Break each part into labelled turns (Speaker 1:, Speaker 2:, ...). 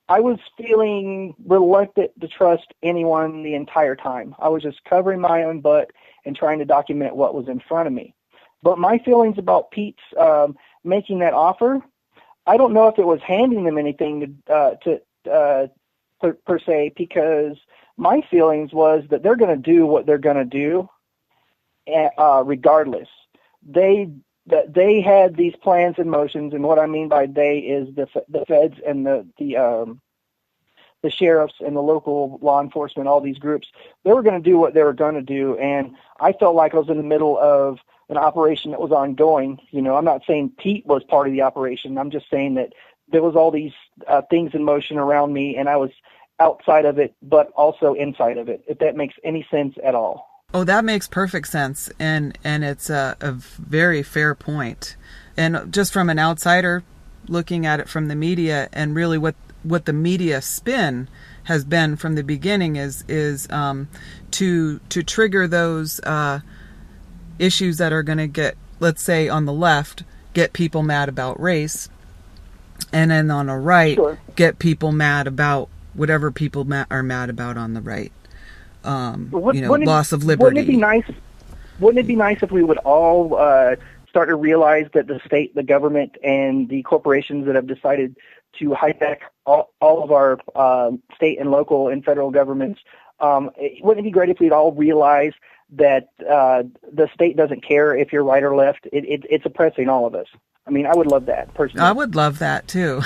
Speaker 1: I was feeling reluctant to trust anyone the entire time. I was just covering my own butt and trying to document what was in front of me. But my feelings about Pete's making that offer, I don't know if it was handing them anything per se, because my feelings was that they're going to do what they're going to do regardless. They had these plans in motions, and what I mean by they is the feds and the sheriffs and the local law enforcement, all these groups. They were going to do what they were going to do, and I felt like I was in the middle of an operation that was ongoing. You know, I'm not saying Pete was part of the operation. I'm just saying that there was all these things in motion around me, and I was outside of it, but also inside of it, if that makes any sense at all.
Speaker 2: Oh, that makes perfect sense, and it's a very fair point. And just from an outsider looking at it from the media, and really what the media spin has been from the beginning is to trigger those issues that are going to get, let's say on the left, get people mad about race, and then on the right,
Speaker 1: Sure,
Speaker 2: get people mad about whatever people are mad about on the right. Loss of liberty.
Speaker 1: Wouldn't it be nice if we would all start to realize that the state, the government, and the corporations that have decided to hijack all of our state and local and federal governments, wouldn't it be great if we'd all realize that the state doesn't care if you're right or left? It's oppressing all of us. I mean, I would love that personally.
Speaker 2: I would love that too.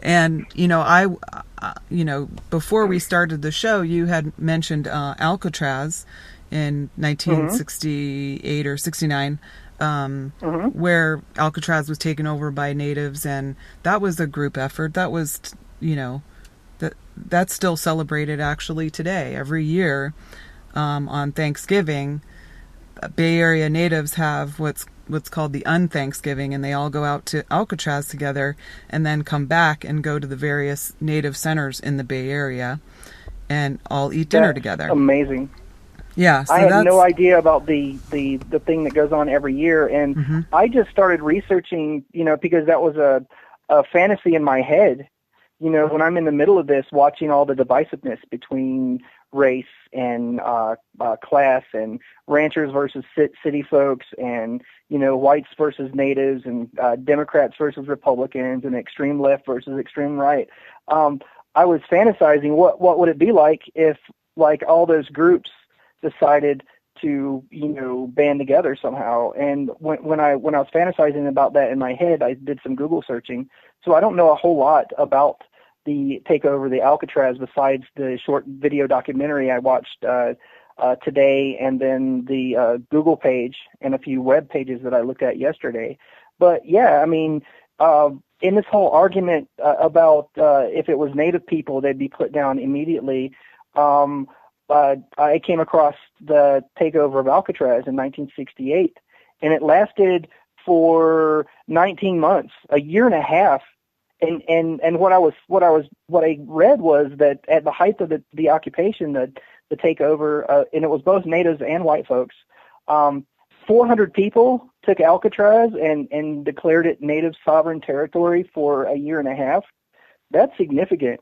Speaker 2: And before we started the show, you had mentioned Alcatraz in 1968 or 69, where Alcatraz was taken over by natives, and that was a group effort. That was, that's still celebrated actually today. Every year on Thanksgiving, Bay Area natives have what's called the Unthanksgiving, and they all go out to Alcatraz together and then come back and go to the various native centers in the Bay Area and all eat dinner together.
Speaker 1: Amazing.
Speaker 2: Yeah. So
Speaker 1: I had no idea about the thing that goes on every year, and I just started researching, because that was a fantasy in my head. When I'm in the middle of this, watching all the divisiveness between race and class, and ranchers versus city folks, and whites versus natives, and Democrats versus Republicans, and extreme left versus extreme right. I was fantasizing what would it be like if all those groups decided to band together somehow. And when I was fantasizing about that in my head, I did some Google searching. So I don't know a whole lot about the takeover of the Alcatraz besides the short video documentary I watched today, and then the Google page and a few web pages that I looked at yesterday. But yeah, I mean, in this whole argument about if it was Native people, they'd be put down immediately. I came across the takeover of Alcatraz in 1968, and it lasted for 19 months, a year and a half. And what I read was that at the height of the occupation, the takeover, and it was both natives and white folks, 400 people took Alcatraz and declared it native sovereign territory for a year and a half. That's significant.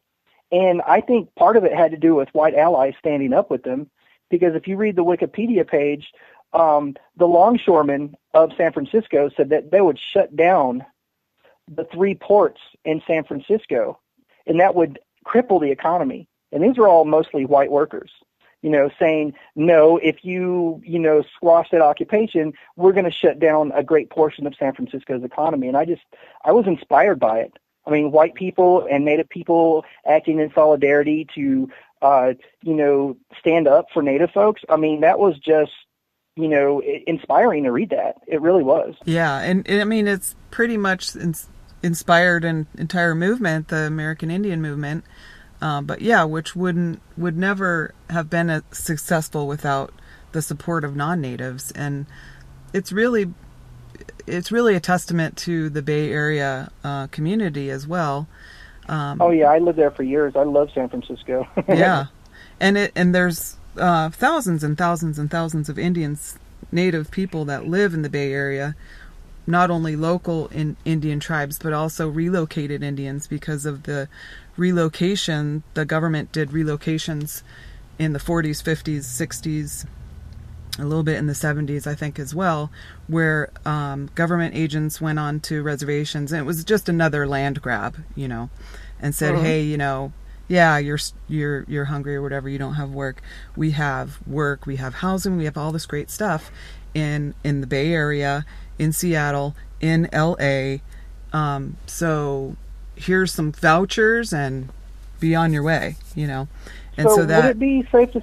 Speaker 1: And I think part of it had to do with white allies standing up with them, because if you read the Wikipedia page, the longshoremen of San Francisco said that they would shut down the 3 ports in San Francisco, and that would cripple the economy. And these are all mostly white workers, saying, no, if you, squash that occupation, we're going to shut down a great portion of San Francisco's economy. And I was inspired by it. I mean, white people and Native people acting in solidarity to, stand up for Native folks. I mean, that was just, inspiring to read that. It really was.
Speaker 2: Yeah. And I mean, it's pretty much inspired an entire movement, the American Indian movement. But yeah, which would never have been as successful without the support of non-natives. And it's really a testament to the Bay Area community as well.
Speaker 1: Oh yeah, I lived there for years. I love San Francisco.
Speaker 2: Yeah, and there's thousands and thousands and thousands of Native people that live in the Bay Area, not only local Indian tribes, but also relocated Indians because of the relocation. The government did relocations in the 40s, 50s, 60s, a little bit in the 70s, I think, as well, where government agents went on to reservations, and it was just another land grab, and said, hey, yeah, you're hungry or whatever, you don't have work. We have work, we have housing, we have all this great stuff in the Bay Area, in Seattle, in LA. So here's some vouchers and be on your way, And so that,
Speaker 1: would it be safe to...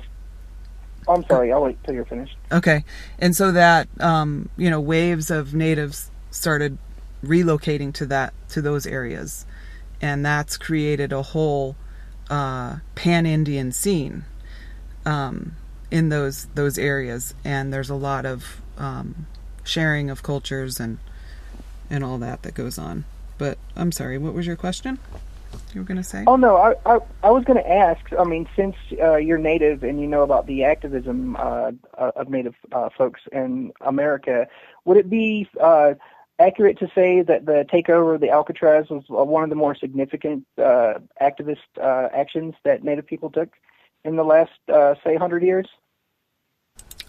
Speaker 1: I'm sorry, I'll wait till you're finished.
Speaker 2: Okay. And so that, waves of natives started relocating to those areas. And that's created a whole pan-Indian scene in those areas. And there's a lot of sharing of cultures and all that goes on. But I'm sorry, what was your question? You were going to say?
Speaker 1: Oh, no, I was going to ask, since you're Native and you know about the activism of Native folks in America, would it be accurate to say that the takeover of the Alcatraz was one of the more significant activist actions that Native people took in the last, say, 100 years?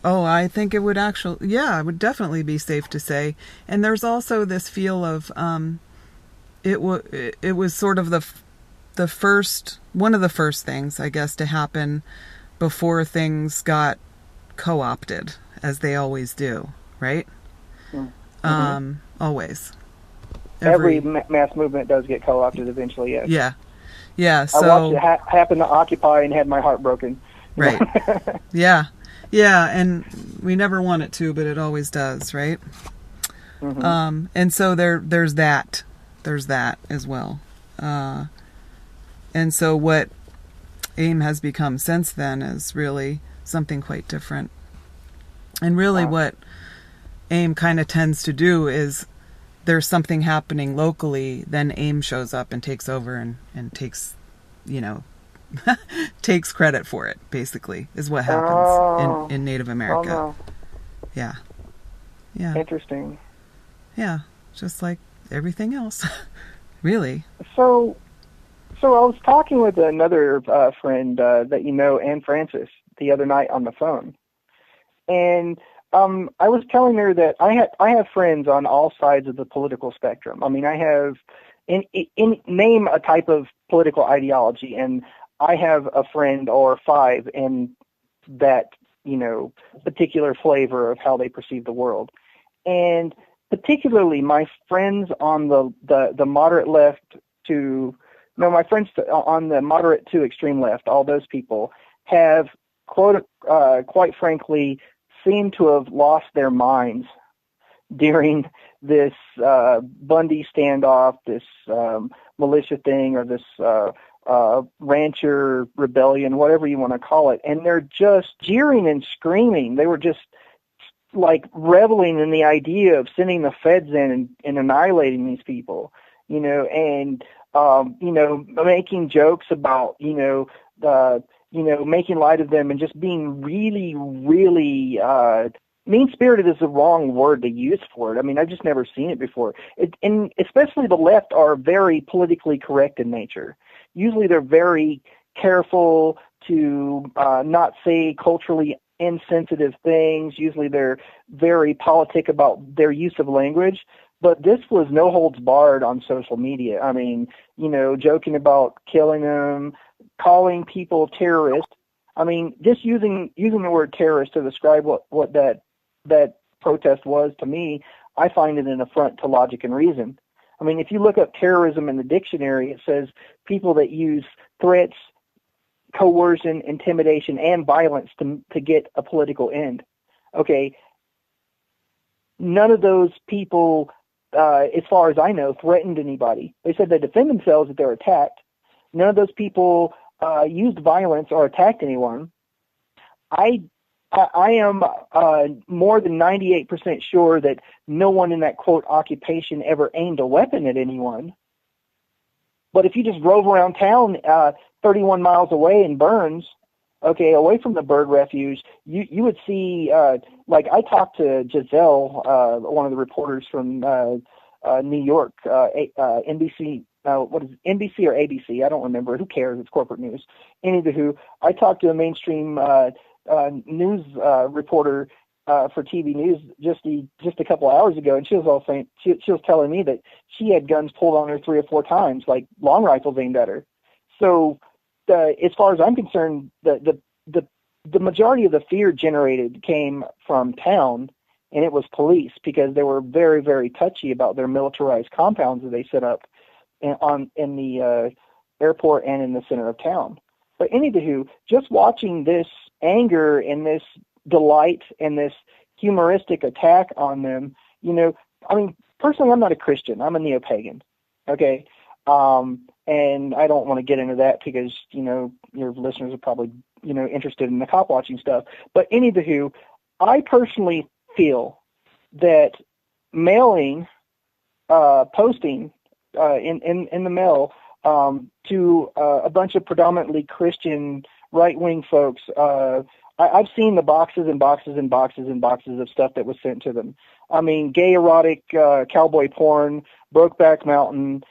Speaker 2: Oh, I think it would it would definitely be safe to say. And there's also this feel of... It was sort of one of the first things, I guess, to happen before things got co-opted, as they always do, right? Mm-hmm. Always.
Speaker 1: Every mass movement does get co-opted eventually, yes.
Speaker 2: Yeah. Yeah, so...
Speaker 1: I watched it happen to Occupy and had my heart broken.
Speaker 2: Right. Yeah. Yeah, and we never want it to, but it always does, right? Mm-hmm. And so there's that. There's that as well. And so what AIM has become since then is really something quite different. And really what AIM kind of tends to do is there's something happening locally, then AIM shows up and takes over and takes, takes credit for it, basically, is what happens in Native America.
Speaker 1: No.
Speaker 2: Yeah. Yeah.
Speaker 1: Interesting.
Speaker 2: Yeah. Just like everything else, really.
Speaker 1: So I was talking with another friend that you know, Anne Francis, the other night on the phone, and I was telling her that I have friends on all sides of the political spectrum. I have name a type of political ideology, and I have a friend or five in that particular flavor of how they perceive the world, and particularly my friends on the moderate left to, my friends on the moderate to extreme left, all those people have, quite frankly, seem to have lost their minds during this Bundy standoff, this militia thing, or this rancher rebellion, whatever you want to call it. And they're just jeering and screaming. They were just like reveling in the idea of sending the feds in and annihilating these people, and making jokes about, making light of them and just being really, really mean-spirited is the wrong word to use for it. I've just never seen it before. And especially the left are very politically correct in nature. Usually they're very careful to not say culturally insensitive things. Usually they're very politic about their use of language, but this was no holds barred on social media. Joking about killing them, calling people terrorists. Just using the word terrorist to describe what that protest was to me, I find it an affront to logic and reason. If you look up terrorism in the dictionary, it says people that use threats, coercion, intimidation, and violence to get a political end. Okay, none of those people, as far as I know, threatened anybody. They said they defend themselves if they're attacked. None of those people used violence or attacked anyone. I am more than 98% sure that no one in that, quote, occupation ever aimed a weapon at anyone. But if you just drove around town 31 miles away in Burns, okay, away from the bird refuge, you would see, like I talked to Giselle, one of the reporters from New York, NBC. What is it, NBC or ABC? I don't remember. Who cares? It's corporate news. Anywho, I talked to a mainstream news reporter for TV news just a couple hours ago, and she was all saying she was telling me that she had guns pulled on her 3 or 4 times, like long rifles aimed at her. So, as far as I'm concerned, the majority of the fear generated came from town, and it was police, because they were very, very touchy about their militarized compounds that they set up in the airport and in the center of town. But anywho, just watching this anger and this delight and this humoristic attack on them, I mean, personally, I'm not a Christian. I'm a neo-pagan. Okay. And I don't want to get into that because, your listeners are probably, interested in the cop watching stuff. But anywho, I personally feel that mailing, posting in the mail to a bunch of predominantly Christian right-wing folks, I've seen the boxes and boxes and boxes and boxes of stuff that was sent to them. I mean, gay erotic cowboy porn, Brokeback Mountain,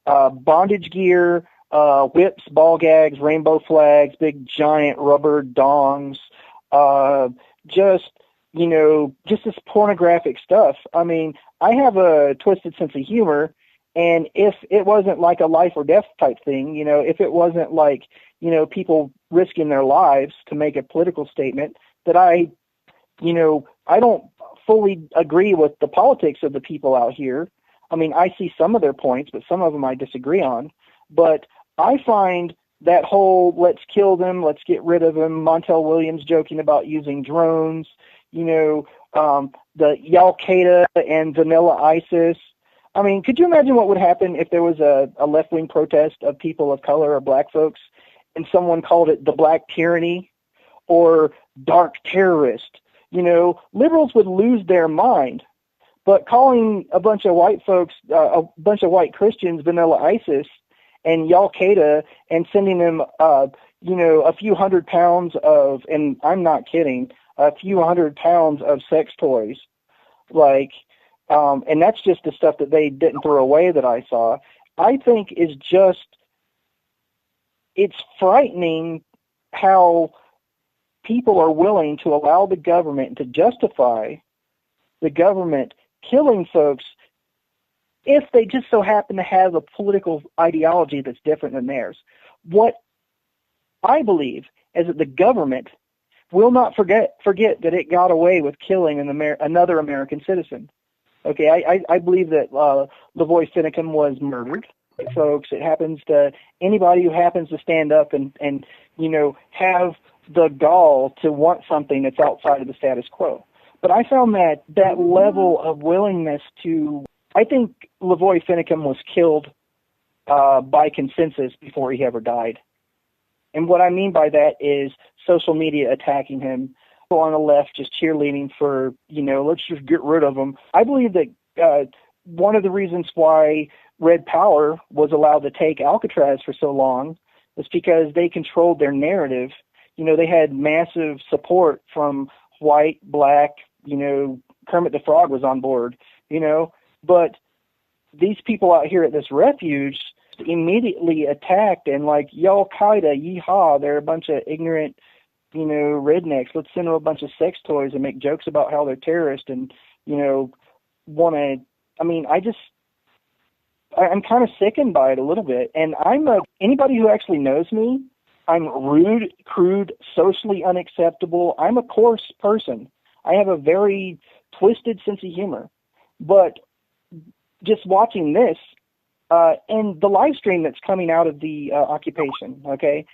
Speaker 1: bondage gear, whips, ball gags, rainbow flags, big giant rubber dongs, just this pornographic stuff. I mean, I have a twisted sense of humor, and if it wasn't like a life or death type thing, if it wasn't like, people risking their lives to make a political statement, that I don't fully agree with the politics of the people out here. I mean, I see some of their points, but some of them I disagree on. But I find that whole let's kill them, let's get rid of them, Montel Williams joking about using drones, the Al-Qaeda and vanilla ISIS. I mean, could you imagine what would happen if there was a left-wing protest of people of color or black folks and someone called it the black tyranny or dark terrorist? Liberals would lose their mind. But calling a bunch of white folks, a bunch of white Christians, vanilla ISIS and Al-Qaeda, and sending them, a few hundred pounds of, and I'm not kidding, a few hundred pounds of sex toys, and that's just the stuff that they didn't throw away that I saw, I think is just, it's frightening how people are willing to allow the government to justify the government killing folks if they just so happen to have a political ideology that's different than theirs. What I believe is that the government will not forget that it got away with killing another American citizen. Okay, I believe that Lavoy Finicum was murdered. Folks, it happens to anybody who happens to stand up and have the gall to want something that's outside of the status quo. But I found that level of willingness to, I think Lavoy Finicum was killed by consensus before he ever died. And what I mean by that is social media attacking him, people on the left just cheerleading for, let's just get rid of him. I believe that one of the reasons why Red Power was allowed to take Alcatraz for so long was because they controlled their narrative. They had massive support from white, black, Kermit the Frog was on board, but these people out here at this refuge immediately attacked and like, Al-Qaeda, yeehaw, they're a bunch of ignorant, rednecks. Let's send them a bunch of sex toys and make jokes about how they're terrorists and, I'm kind of sickened by it a little bit. And anybody who actually knows me, I'm rude, crude, socially unacceptable. I'm a coarse person. I have a very twisted sense of humor. But just watching this and the live stream that's coming out of the occupation, okay,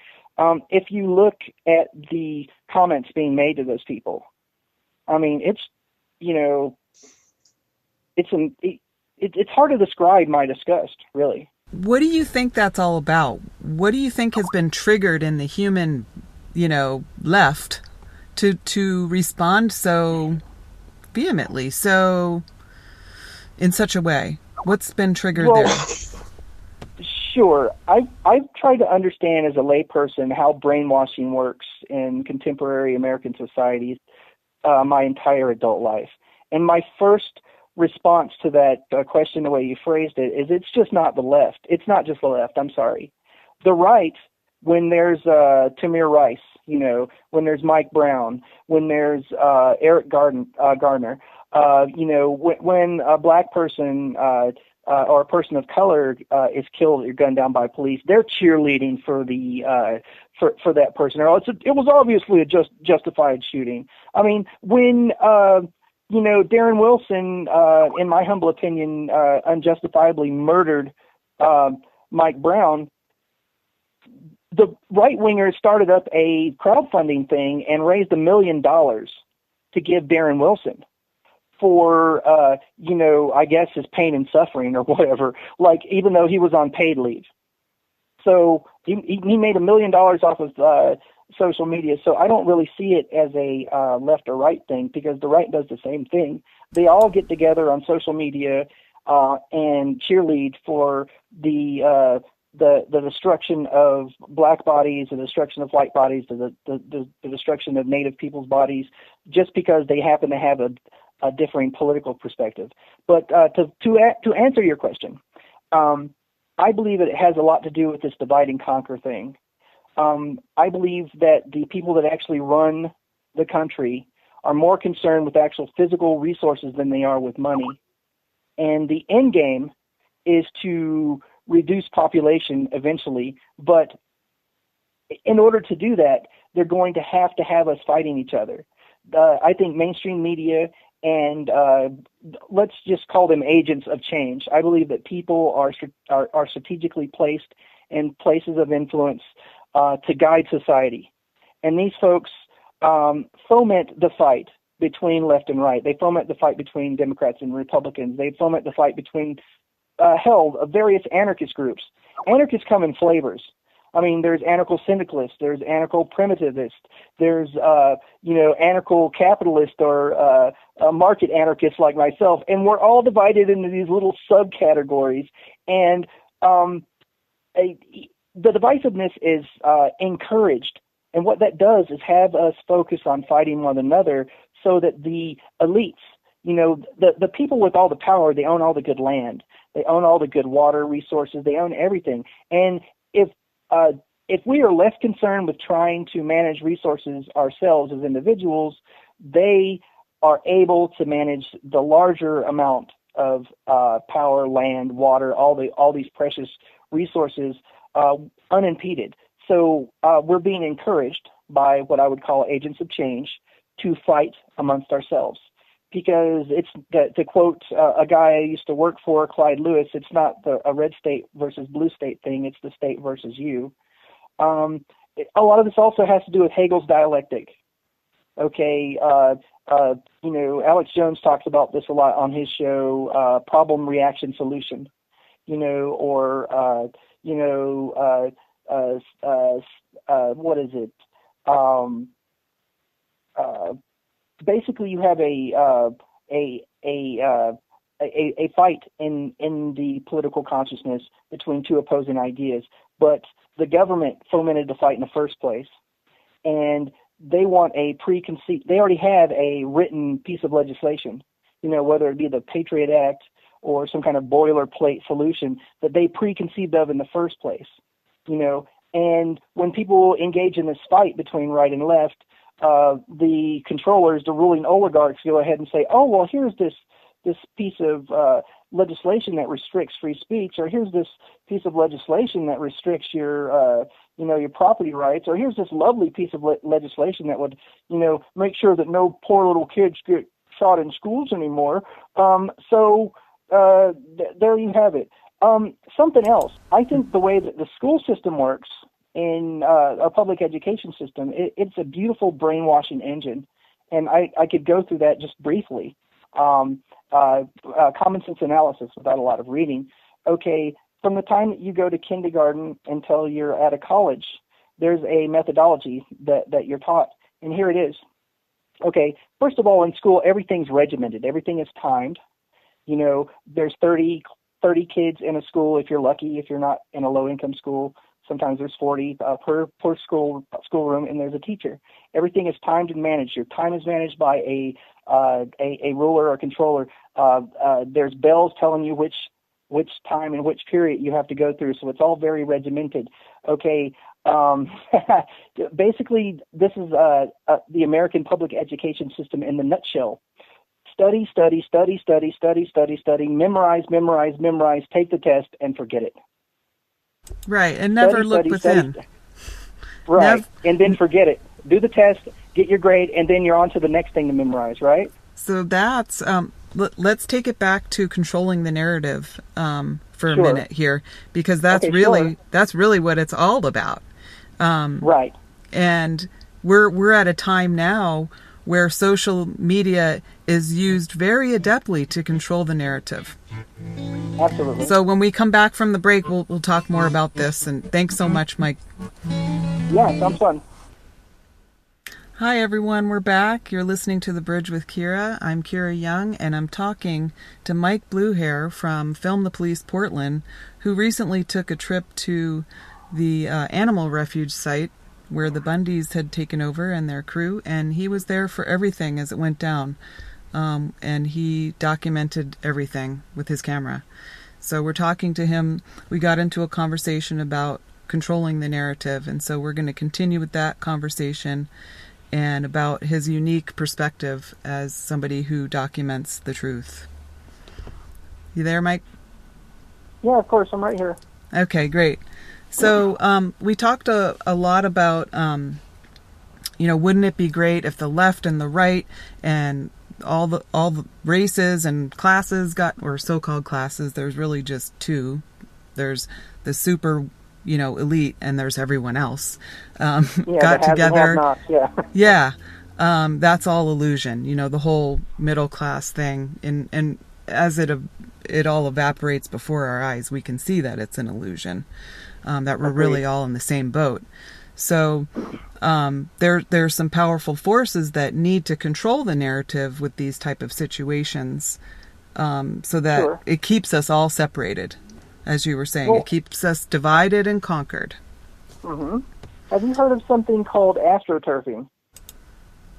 Speaker 1: if you look at the comments being made to those people, I mean, it's hard to describe my disgust, really.
Speaker 2: What do you think that's all about? What do you think has been triggered in the human, left to respond so vehemently, so in such a way? What's been triggered there?
Speaker 1: Sure. I've tried to understand as a layperson how brainwashing works in contemporary American societies my entire adult life. And my first response to that question, the way you phrased it, is it's just not the left. It's not just the left. I'm sorry. The right, when there's Tamir Rice, when there's Mike Brown, when there's Eric Gardner, when a black person or a person of color is killed or gunned down by police, they're cheerleading for the for that person. Or it was obviously a justified shooting. I mean, when Darren Wilson, in my humble opinion, unjustifiably murdered Mike Brown, the right-wingers started up a crowdfunding thing and raised $1 million to give Darren Wilson for, I guess his pain and suffering or whatever, even though he was on paid leave. So he made $1 million off of social media. So I don't really see it as a left or right thing, because the right does the same thing. They all get together on social media and cheerlead for the destruction of black bodies, the destruction of white bodies, the destruction of Native people's bodies, just because they happen to have a differing political perspective. But to answer your question, I believe it has a lot to do with this divide and conquer thing. I believe that the people that actually run the country are more concerned with actual physical resources than they are with money. And the end game is to reduce population eventually, but in order to do that, they're going to have us fighting each other. I think mainstream media and let's just call them agents of change. I believe that people are strategically placed in places of influence to guide society, and these folks foment the fight between left and right. They foment the fight between Democrats and Republicans. They foment the fight between various anarchist groups. Anarchists come in flavors. I mean, there's anarcho-syndicalists, there's anarcho-primitivists, there's, anarcho-capitalist or market anarchists like myself, and we're all divided into these little subcategories. And the divisiveness is encouraged, and what that does is have us focus on fighting one another so that the elites, the people with all the power, they own all the good land. They own all the good water resources. They own everything. And if we are less concerned with trying to manage resources ourselves as individuals, they are able to manage the larger amount of power, land, water, all these precious resources unimpeded. So we're being encouraged by what I would call agents of change to fight amongst ourselves. Because it's, to quote a guy I used to work for, Clyde Lewis, it's not a red state versus blue state thing, it's the state versus you. A lot of this also has to do with Hegel's dialectic. Okay, Alex Jones talks about this a lot on his show, problem, reaction, solution, what is it? Basically, you have a fight in the political consciousness between two opposing ideas, but the government fomented the fight in the first place, and they want they already have a written piece of legislation, whether it be the Patriot Act or some kind of boilerplate solution that they preconceived of in the first place, and when people engage in this fight between right and left, the controllers, the ruling oligarchs, go ahead and say, oh, well, here's this piece of legislation that restricts free speech, or here's this piece of legislation that restricts your property rights, or here's this lovely piece of legislation that would, make sure that no poor little kids get shot in schools anymore. There you have it. Something else. I think the way that the school system works in a public education system, it's a beautiful brainwashing engine, and I could go through that just briefly. Common sense analysis without a lot of reading. Okay, from the time that you go to kindergarten until you're at a college, there's a methodology that you're taught, and here it is. Okay, first of all, in school, everything's regimented. Everything is timed. There's 30 30 kids in a school if you're lucky. If you're not in a low-income school, sometimes there's 40 per schoolroom, and there's a teacher. Everything is timed and managed. Your time is managed by a ruler or controller. There's bells telling you which time and which period you have to go through, so it's all very regimented. Okay, basically, this is the American public education system in the nutshell. Study, study, study, study, study, study, study, memorize, memorize, memorize, take the test, and forget it.
Speaker 2: Right, and never look within.
Speaker 1: Right, and then forget it. Do the test, get your grade, and then you're on to the next thing to memorize, right?
Speaker 2: So that's, let's take it back to controlling the narrative for a minute here, because that's really what it's all about.
Speaker 1: Right.
Speaker 2: And we're at a time now where social media is used very adeptly to control the narrative.
Speaker 1: Absolutely.
Speaker 2: So when we come back from the break, we'll talk more about this. And thanks so much, Mike.
Speaker 1: Yeah, sounds fun.
Speaker 2: Hi, everyone. We're back. You're listening to The Bridge with Kira. I'm Kira Young, and I'm talking to Mike BlueHair from Film the Police Portland, who recently took a trip to the animal refuge site where the Bundys had taken over and their crew, and he was there for everything as it went down. And he documented everything with his camera. So we're talking to him. We got into a conversation about controlling the narrative, and so we're going to continue with that conversation and about his unique perspective as somebody who documents the truth. You there, Mike?
Speaker 1: Yeah, of course. I'm right here. Okay,
Speaker 2: great. So we talked a lot about, wouldn't it be great if the left and the right and all the races and classes or so-called classes, there's really just two. There's the super, elite, and there's everyone else, got together. That's all illusion, the whole middle class thing. And as it all evaporates before our eyes, we can see that it's an illusion, that we're really all in the same boat. So there's some powerful forces that need to control the narrative with these type of situations, so that it keeps us all separated, as you were saying. It keeps us divided and conquered.
Speaker 1: Mm-hmm. Have you heard of something called astroturfing?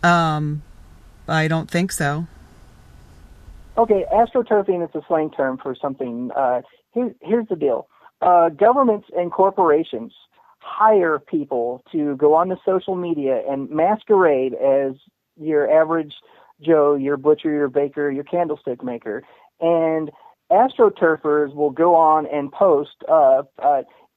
Speaker 2: I don't think so.
Speaker 1: Okay, astroturfing is a slang term for something. Here's the deal. Governments and corporations hire people to go on to social media and masquerade as your average Joe, your butcher, your baker, your candlestick maker. And astroturfers will go on and post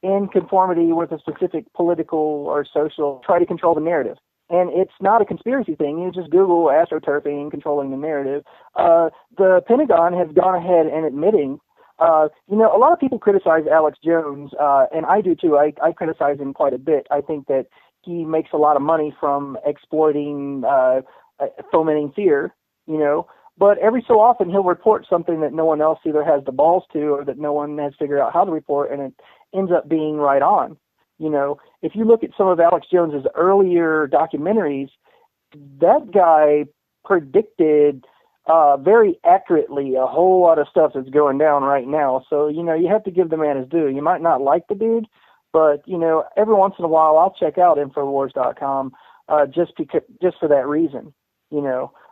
Speaker 1: in conformity with a specific political or social, try to control the narrative. And it's not a conspiracy thing. You just Google astroturfing, controlling the narrative. The Pentagon has gone ahead and admitting, a lot of people criticize Alex Jones, and I do too. I criticize him quite a bit. I think that he makes a lot of money from exploiting, fomenting fear, But every so often he'll report something that no one else either has the balls to or that no one has figured out how to report, and it ends up being right on. If you look at some of Alex Jones's earlier documentaries, that guy predicted very accurately a whole lot of stuff that's going down right now. So, you have to give the man his due. You might not like the dude, but, every once in a while I'll check out Infowars.com just for that reason,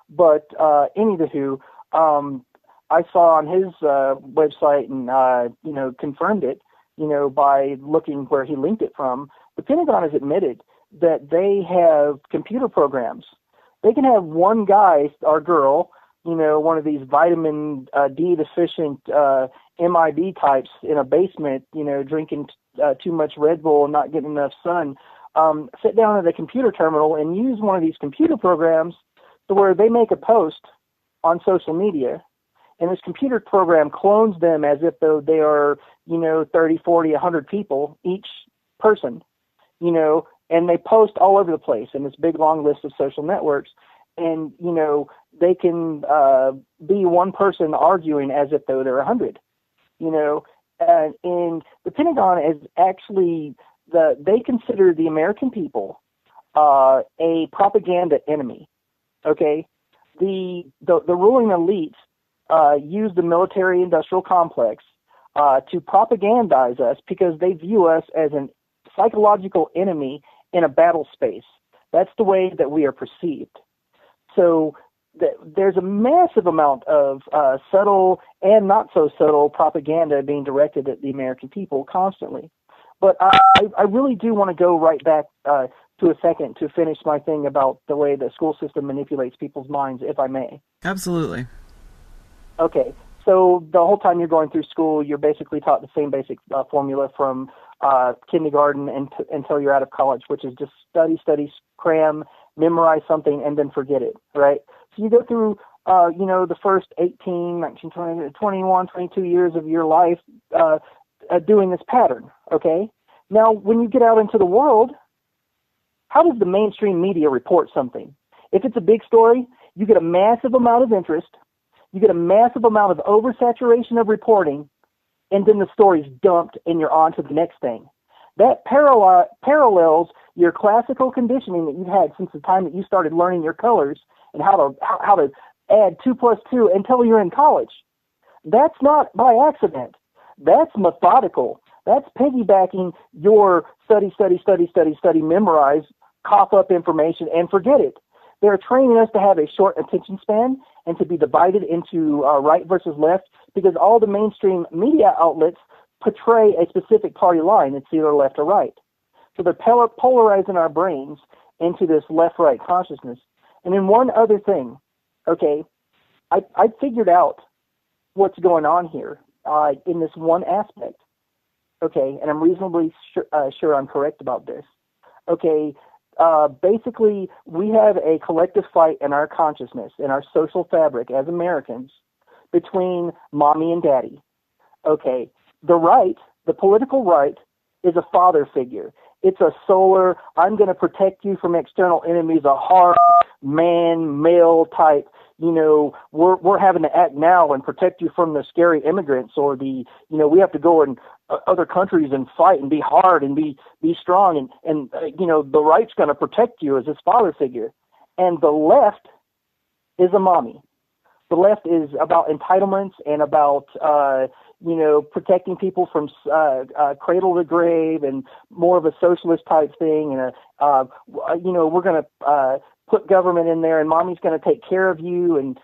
Speaker 1: But anywho, I saw on his website and, confirmed it, by looking where he linked it from. The Pentagon has admitted that they have computer programs. They can have one guy or girl, one of these vitamin D deficient MIB types in a basement, drinking too much Red Bull and not getting enough sun, sit down at a computer terminal and use one of these computer programs to where they make a post on social media, and this computer program clones them as if though they are, 30, 40, 100 people, each person, and they post all over the place in this big, long list of social networks. And, they can be one person arguing as if though they're 100, and the Pentagon is actually, they consider the American people a propaganda enemy. Okay, the ruling elite use the military-industrial complex to propagandize us because they view us as a psychological enemy in a battle space. That's the way that we are perceived. So there's a massive amount of subtle and not so subtle propaganda being directed at the American people constantly. But I really do want to go right back to a second to finish my thing about the way the school system manipulates people's minds, if I may.
Speaker 2: Absolutely.
Speaker 1: Okay. So the whole time you're going through school, you're basically taught the same basic formula from kindergarten until you're out of college, which is just study, cram, memorize something, and then forget it, right? So you go through, the first 18, 19, 20, 21, 22 years of your life doing this pattern, okay? Now, when you get out into the world, how does the mainstream media report something? If it's a big story, you get a massive amount of interest, you get a massive amount of oversaturation of reporting, and then the story's dumped and you're on to the next thing. That parallels your classical conditioning that you've had since the time that you started learning your colors and how to add 2 plus 2 until you're in college. That's not by accident. That's methodical. That's piggybacking your study, memorize, cough up information, and forget it. They're training us to have a short attention span and to be divided into right versus left because all the mainstream media outlets portray a specific party line. It's either left or right. So they're polarizing our brains into this left-right consciousness. And then one other thing, okay, I figured out what's going on here in this one aspect, okay, and I'm reasonably sure I'm correct about this. Okay, basically, we have a collective fight in our consciousness, in our social fabric as Americans, between mommy and daddy. Okay, the right, the political right, is a father figure. It's a solar, I'm going to protect you from external enemies, a hard man, male type. We're having to act now and protect you from the scary immigrants or we have to go in other countries and fight and be hard and be strong. And the right's going to protect you as this father figure. And the left is a mommy. The left is about entitlements and about, protecting people from cradle to grave and more of a socialist type thing. And, we're going to put government in there and mommy's going to take care of you and,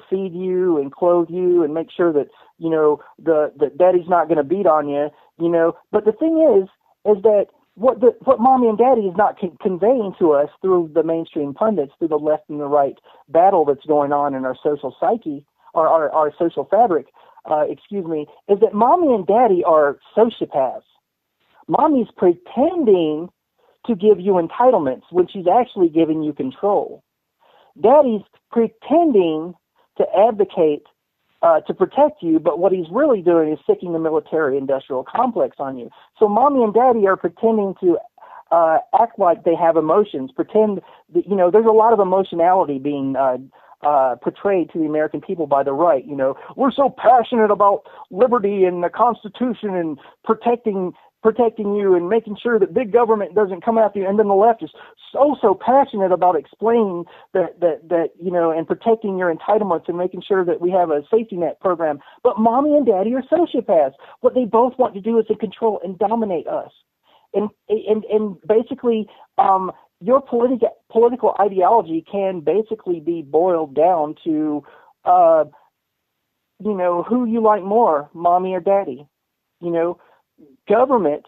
Speaker 1: feed you and clothe you and make sure that, the daddy's not going to beat on you, But the thing is that what mommy and daddy is not conveying to us through the mainstream pundits, through the left and the right battle that's going on in our social psyche, or our social fabric, is that mommy and daddy are sociopaths. Mommy's pretending to give you entitlements when she's actually giving you control. Daddy's pretending to advocate to protect you, but what he's really doing is sicking the military-industrial complex on you. So mommy and daddy are pretending to act like they have emotions, pretend that, there's a lot of emotionality being portrayed to the American people by the right. We're so passionate about liberty and the Constitution and protecting you and making sure that big government doesn't come after you. And then the left is so passionate about explaining that and protecting your entitlements and making sure that we have a safety net program. But mommy and daddy are sociopaths. What they both want to do is to control and dominate us. And basically, your political ideology can basically be boiled down to, who you like more, mommy or daddy. Government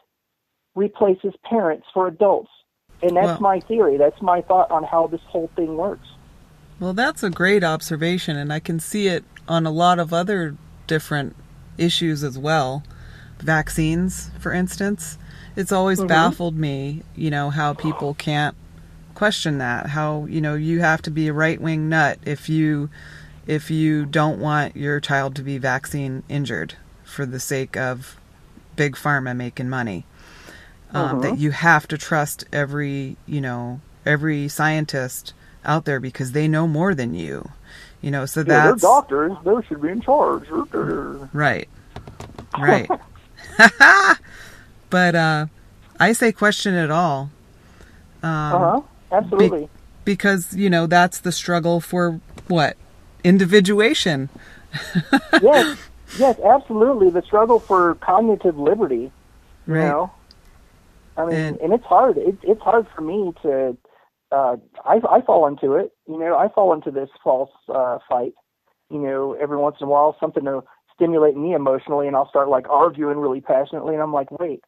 Speaker 1: replaces parents for adults. And that's my theory. That's my thought on how this whole thing works.
Speaker 2: Well, that's a great observation, and I can see it on a lot of other different issues as well. Vaccines, for instance. It's always baffled me, how people can't question that. How, you have to be a right-wing nut if you don't want your child to be vaccine injured for the sake of big pharma making money. That you have to trust every scientist out there because they know more than you. So that's...
Speaker 1: they're doctors. They should be in charge.
Speaker 2: Right. But I say question it all.
Speaker 1: Absolutely.
Speaker 2: Because, that's the struggle for what? Individuation.
Speaker 1: Yes. Yes, absolutely. The struggle for cognitive liberty, you
Speaker 2: Right.
Speaker 1: know. I mean,
Speaker 2: And
Speaker 1: and it's hard. It's hard for me to. I fall into it. You know, I fall into this false fight. You know, every once in a while, something to stimulate me emotionally, and I'll start like arguing really passionately, and I'm like, wait,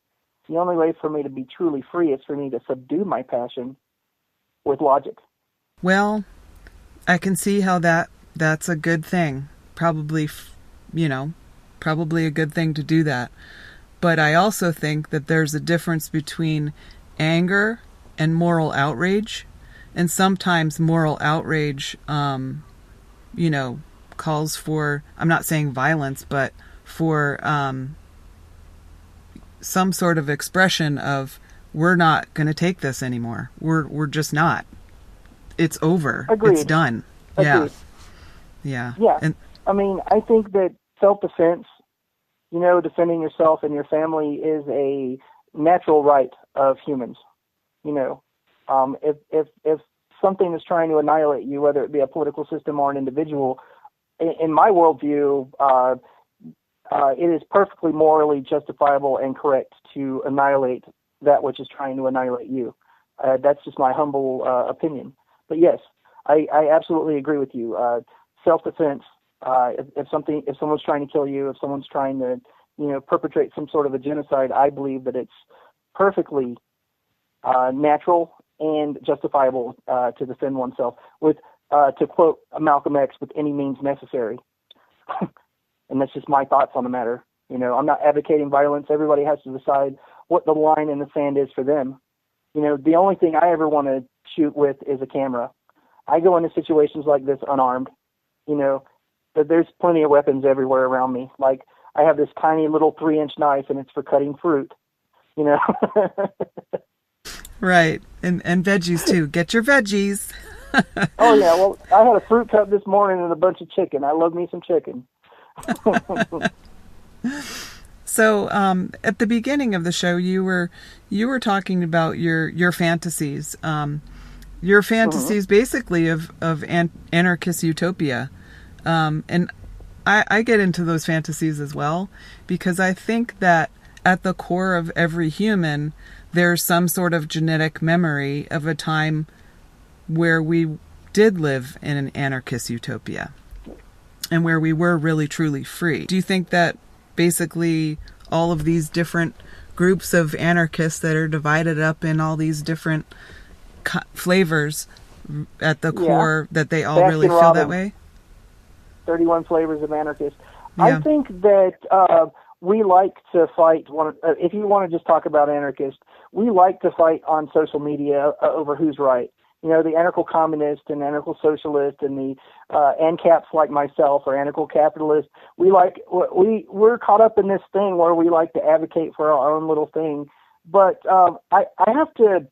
Speaker 1: the only way for me to be truly free is for me to subdue my passion with logic.
Speaker 2: well, I can see how that's a good thing. Probably, you know, probably a good thing to do that. But I also think that there's a difference between anger and moral outrage. And sometimes moral outrage, you know, calls for, I'm not saying violence, but for some sort of expression of, we're not going to take this anymore. We're just not. It's over. It's
Speaker 1: Agreed.
Speaker 2: done. Yeah.
Speaker 1: Agreed.
Speaker 2: Yeah.
Speaker 1: Yeah.
Speaker 2: And
Speaker 1: I mean, I think that self-defense, you know, defending yourself and your family is a natural right of humans. You know, if something is trying to annihilate you, whether it be a political system or an individual, in my worldview, it is perfectly morally justifiable and correct to annihilate that which is trying to annihilate you. That's just my humble opinion. But yes, I absolutely agree with you. Self-defense. If someone's trying to kill you, if someone's trying to, you know, perpetrate some sort of a genocide, I believe that it's perfectly natural and justifiable to defend oneself with, to quote Malcolm X, with any means necessary. And that's just my thoughts on the matter. You know, I'm not advocating violence. Everybody has to decide what the line in the sand is for them. You know, the only thing I ever want to shoot with is a camera. I go into situations like this unarmed. You know, but there's plenty of weapons everywhere around me. Like, I have this tiny little 3-inch knife, and it's for cutting fruit. You know.
Speaker 2: right. And veggies too. Get your veggies.
Speaker 1: Oh yeah. Well, I had a fruit cup this morning and a bunch of chicken. I love me some chicken.
Speaker 2: So, at the beginning of the show, you were talking about your fantasies. Your fantasies, basically, of anarchist utopia. And I get into those fantasies as well, because I think that at the core of every human, there's some sort of genetic memory of a time where we did live in an anarchist utopia and where we were really truly free. Do you think that basically all of these different groups of anarchists that are divided up in all these different flavors at the core, that they all really feel that way?
Speaker 1: 31 Flavors of Anarchist.
Speaker 2: Yeah.
Speaker 1: I think that we like to fight. If you want to just talk about anarchists, we like to fight on social media over who's right. You know, the anarcho-communist and anarcho-socialist and the ANCAPs like myself or anarcho-capitalist. We're caught up in this thing where we like to advocate for our own little thing. But I have to.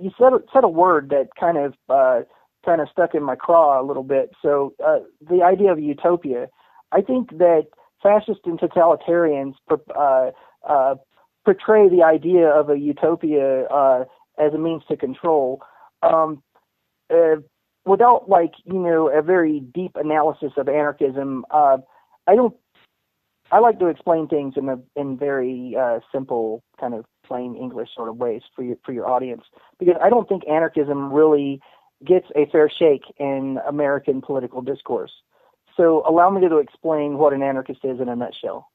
Speaker 1: You said a word that kind of stuck in my craw a little bit. So the idea of utopia, I think that fascists and totalitarians portray the idea of a utopia as a means to control, without a very deep analysis of anarchism. I like to explain things in very simple, kind of plain English sort of ways for your audience, because I don't think anarchism really gets a fair shake in American political discourse. So allow me to explain what an anarchist is in a nutshell.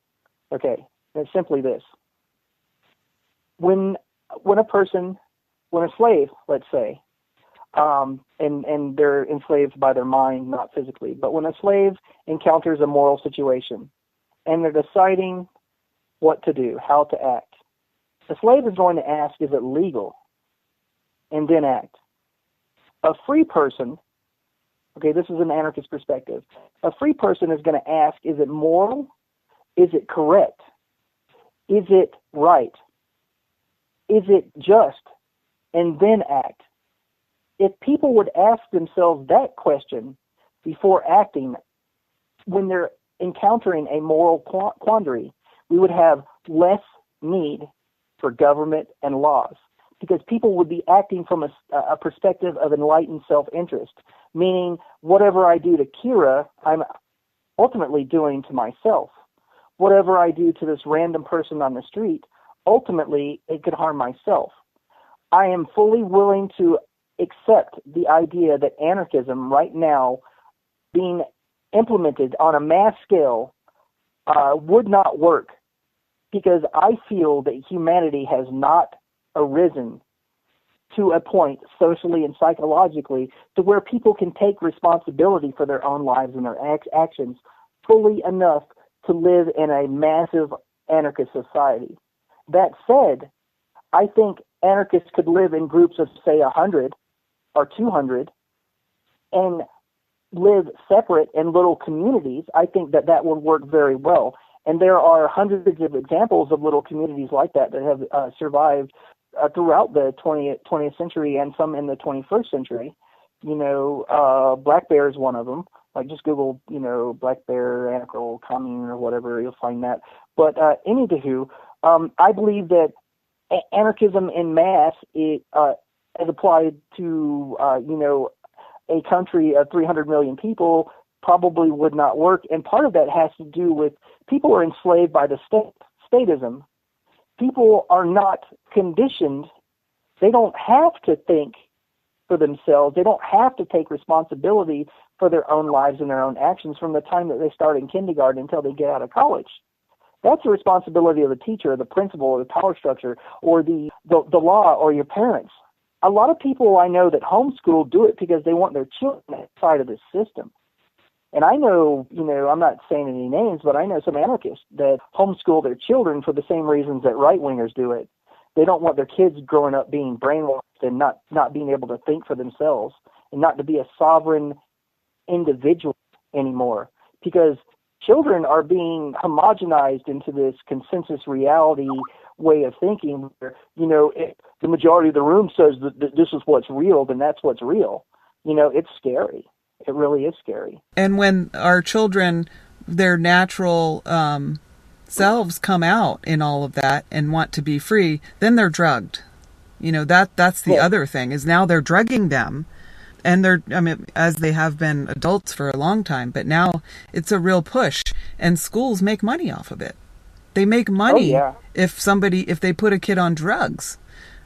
Speaker 1: Okay, it's simply this. When a slave, let's say, and they're enslaved by their mind, not physically, but when a slave encounters a moral situation and they're deciding what to do, how to act, the slave is going to ask, is it legal? And then act. A free person, okay, this is an anarchist perspective, a free person is going to ask, is it moral? Is it correct? Is it right? Is it just? And then act. If people would ask themselves that question before acting, when they're encountering a moral quandary, we would have less need for government and laws, because people would be acting from a perspective of enlightened self-interest, meaning whatever I do to Kira, I'm ultimately doing to myself. whatever I do to this random person on the street, ultimately it could harm myself. I am fully willing to accept the idea that anarchism right now being implemented on a mass scale would not work, because I feel that humanity has not arisen to a point socially and psychologically to where people can take responsibility for their own lives and their actions fully enough to live in a massive anarchist society. That said, I think anarchists could live in groups of, say, 100 or 200 and live separate in little communities. I think that that would work very well. And there are hundreds of examples of little communities like that that have survived throughout the 20th century and some in the 21st century. Black Bear is one of them. Like, just Google, Black Bear anarcho commune or whatever, you'll find that. But anywho, I believe that anarchism in mass, as applied to, a country of 300 million people, probably would not work. And part of that has to do with people are enslaved by the statism. People are not conditioned. They don't have to think for themselves. They don't have to take responsibility for their own lives and their own actions from the time that they start in kindergarten until they get out of college. That's the responsibility of the teacher, or the principal, or the power structure, or the law, or your parents. A lot of people I know that homeschool do it because they want their children outside of the system. And I know, I'm not saying any names, but I know some anarchists that homeschool their children for the same reasons that right-wingers do it. They don't want their kids growing up being brainwashed and not being able to think for themselves and not to be a sovereign individual anymore, because children are being homogenized into this consensus reality way of thinking where, if the majority of the room says that this is what's real, then that's what's real. It's scary. It really is scary.
Speaker 2: And when our children, their natural selves come out in all of that and want to be free, then they're drugged. That's the other thing, is now they're drugging them. And as they have been adults for a long time, but now it's a real push, and schools make money off of it. They make money if they put a kid on drugs,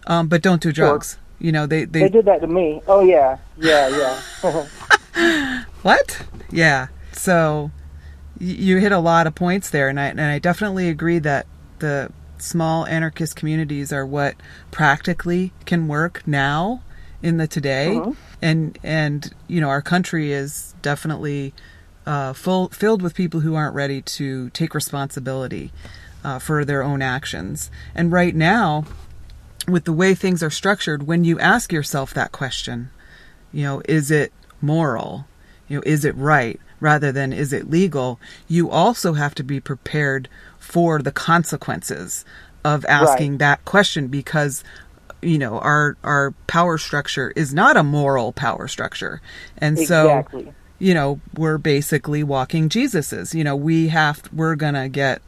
Speaker 2: but don't do drugs.
Speaker 1: Sure. They did that to me. Oh yeah.
Speaker 2: What? Yeah. So you hit a lot of points there, and I definitely agree that the small anarchist communities are what practically can work now in the today. Uh-huh. And our country is definitely filled with people who aren't ready to take responsibility for their own actions. And right now, with the way things are structured, when you ask yourself that question, is it moral? Is it right? Rather than is it legal? You also have to be prepared for the consequences of asking that question, because our power structure is not a moral power structure. And
Speaker 1: exactly.
Speaker 2: So, we're basically walking Jesuses. We're going to get,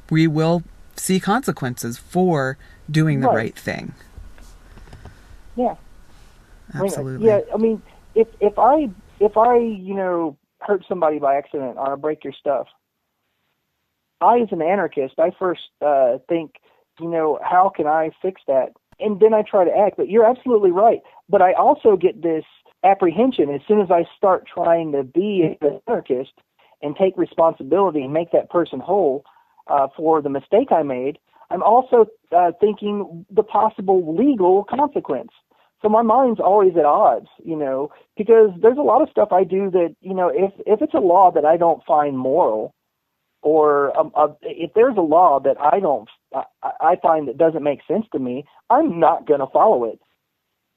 Speaker 2: we will see consequences for doing the right thing.
Speaker 1: Yeah.
Speaker 2: Absolutely.
Speaker 1: If I hurt somebody by accident or I break your stuff, I, as an anarchist, I first think, how can I fix that? And then I try to act. But you're absolutely right. But I also get this apprehension as soon as I start trying to be an anarchist and take responsibility and make that person whole for the mistake I made. I'm also thinking the possible legal consequence. So my mind's always at odds, because there's a lot of stuff I do that, if it's a law that I don't find moral, or if there's a law that I find that doesn't make sense to me, I'm not going to follow it.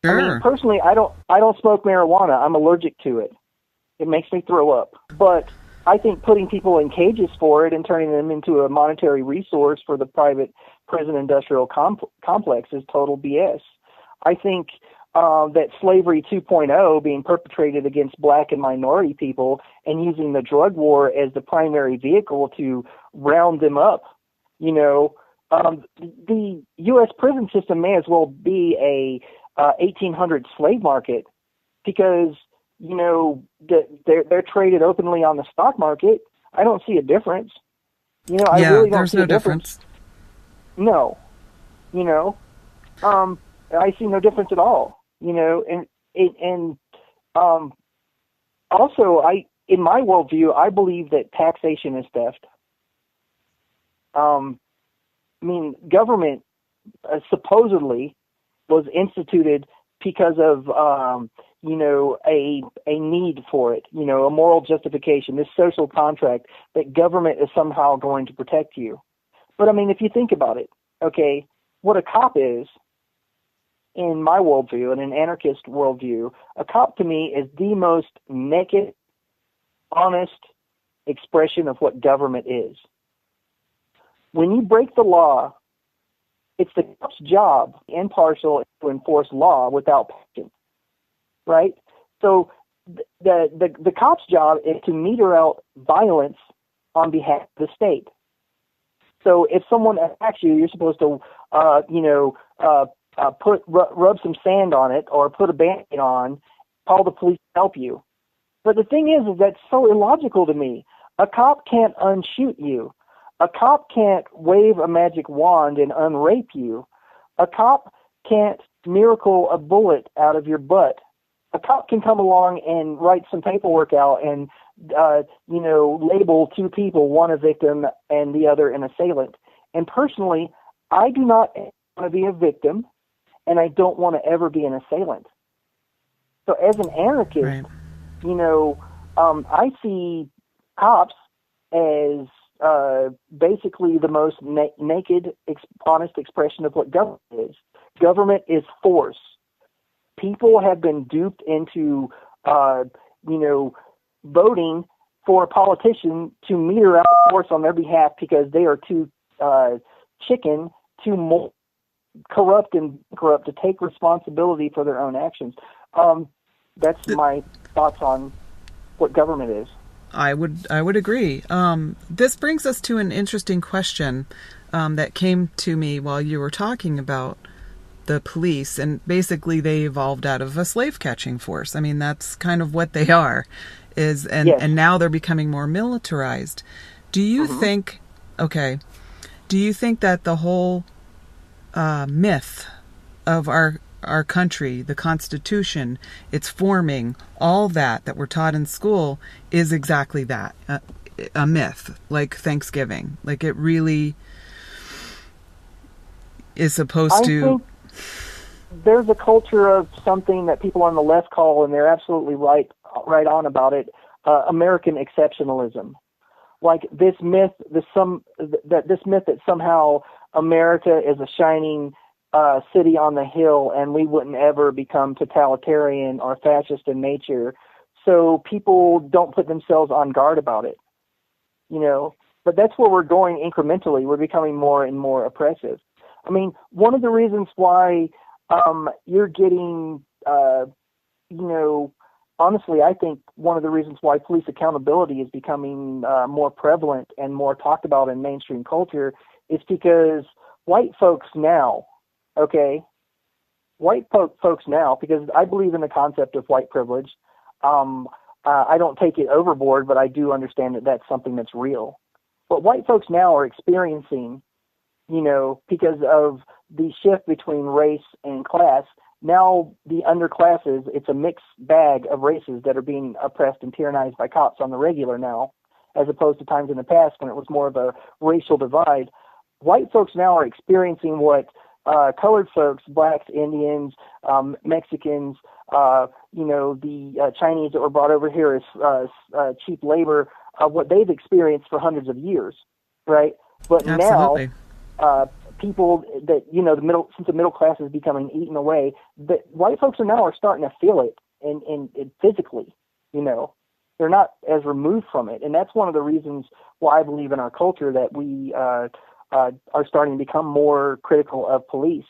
Speaker 2: Sure.
Speaker 1: Personally, I don't smoke marijuana. I'm allergic to it. It makes me throw up. But I think putting people in cages for it and turning them into a monetary resource for the private prison industrial complex is total BS. I think that slavery 2.0 being perpetrated against black and minority people and using the drug war as the primary vehicle to round them up, the U.S. prison system may as well be a 1800 slave market, because they're traded openly on the stock market. I don't see a difference. I
Speaker 2: Yeah,
Speaker 1: really don't
Speaker 2: there's
Speaker 1: see
Speaker 2: no
Speaker 1: a difference.
Speaker 2: difference.
Speaker 1: No, you know, I see no difference at all. And also, in my worldview, I believe that taxation is theft. Government supposedly was instituted because of a need for it, a moral justification, this social contract that government is somehow going to protect you. But if you think about it, okay, what a cop is, in my worldview, in an anarchist worldview, a cop to me is the most naked, honest expression of what government is. When you break the law, it's the cop's job, impartial, to enforce law without passion, right? So the cop's job is to meter out violence on behalf of the state. So if someone attacks you, you're supposed to, rub some sand on it or put a Band-Aid on, call the police to help you. But the thing is that's so illogical to me. A cop can't unshoot you. A cop can't wave a magic wand and unrape you. A cop can't miracle a bullet out of your butt. A cop can come along and write some paperwork out and, label two people, one a victim and the other an assailant. And personally, I do not want to be a victim, and I don't want to ever be an assailant. So as an anarchist,
Speaker 2: Right.
Speaker 1: I see cops as basically the most naked, honest expression of what government is. Government is force. People have been duped into, voting for a politician to meter out force on their behalf because they are too chicken, too corrupt to take responsibility for their own actions. That's my thoughts on what government is.
Speaker 2: I would agree. This brings us to an interesting question that came to me while you were talking about the police, and basically they evolved out of a slave catching force. I mean, that's kind of what they are,
Speaker 1: Yes.
Speaker 2: and now they're becoming more militarized. Do you think? Okay. Do you think that the whole myth of our country, the Constitution, its forming, all that we're taught in school is exactly that, a myth, like Thanksgiving? Like it really is supposed to...
Speaker 1: I think there's a culture of something that people on the left call, and they're absolutely right on about it, American exceptionalism. Like this myth, that somehow America is a shining city on the hill, and we wouldn't ever become totalitarian or fascist in nature. So people don't put themselves on guard about it, But that's where we're going incrementally. We're becoming more and more oppressive. I mean, one of the reasons why you're getting, honestly, I think one of the reasons why police accountability is becoming more prevalent and more talked about in mainstream culture is because white folks now, because I believe in the concept of white privilege. I don't take it overboard, but I do understand that that's something that's real. But white folks now are experiencing, because of the shift between race and class, now the underclasses, it's a mixed bag of races that are being oppressed and tyrannized by cops on the regular now, as opposed to times in the past when it was more of a racial divide. White folks now are experiencing what colored folks, blacks, Indians, Mexicans, the Chinese that were brought over here as cheap labor, what they've experienced for hundreds of years, right? But
Speaker 2: Absolutely.
Speaker 1: Now, people that, since the middle class is becoming eaten away, that white folks are starting to feel it and physically, they're not as removed from it. And that's one of the reasons why I believe in our culture that we are starting to become more critical of police.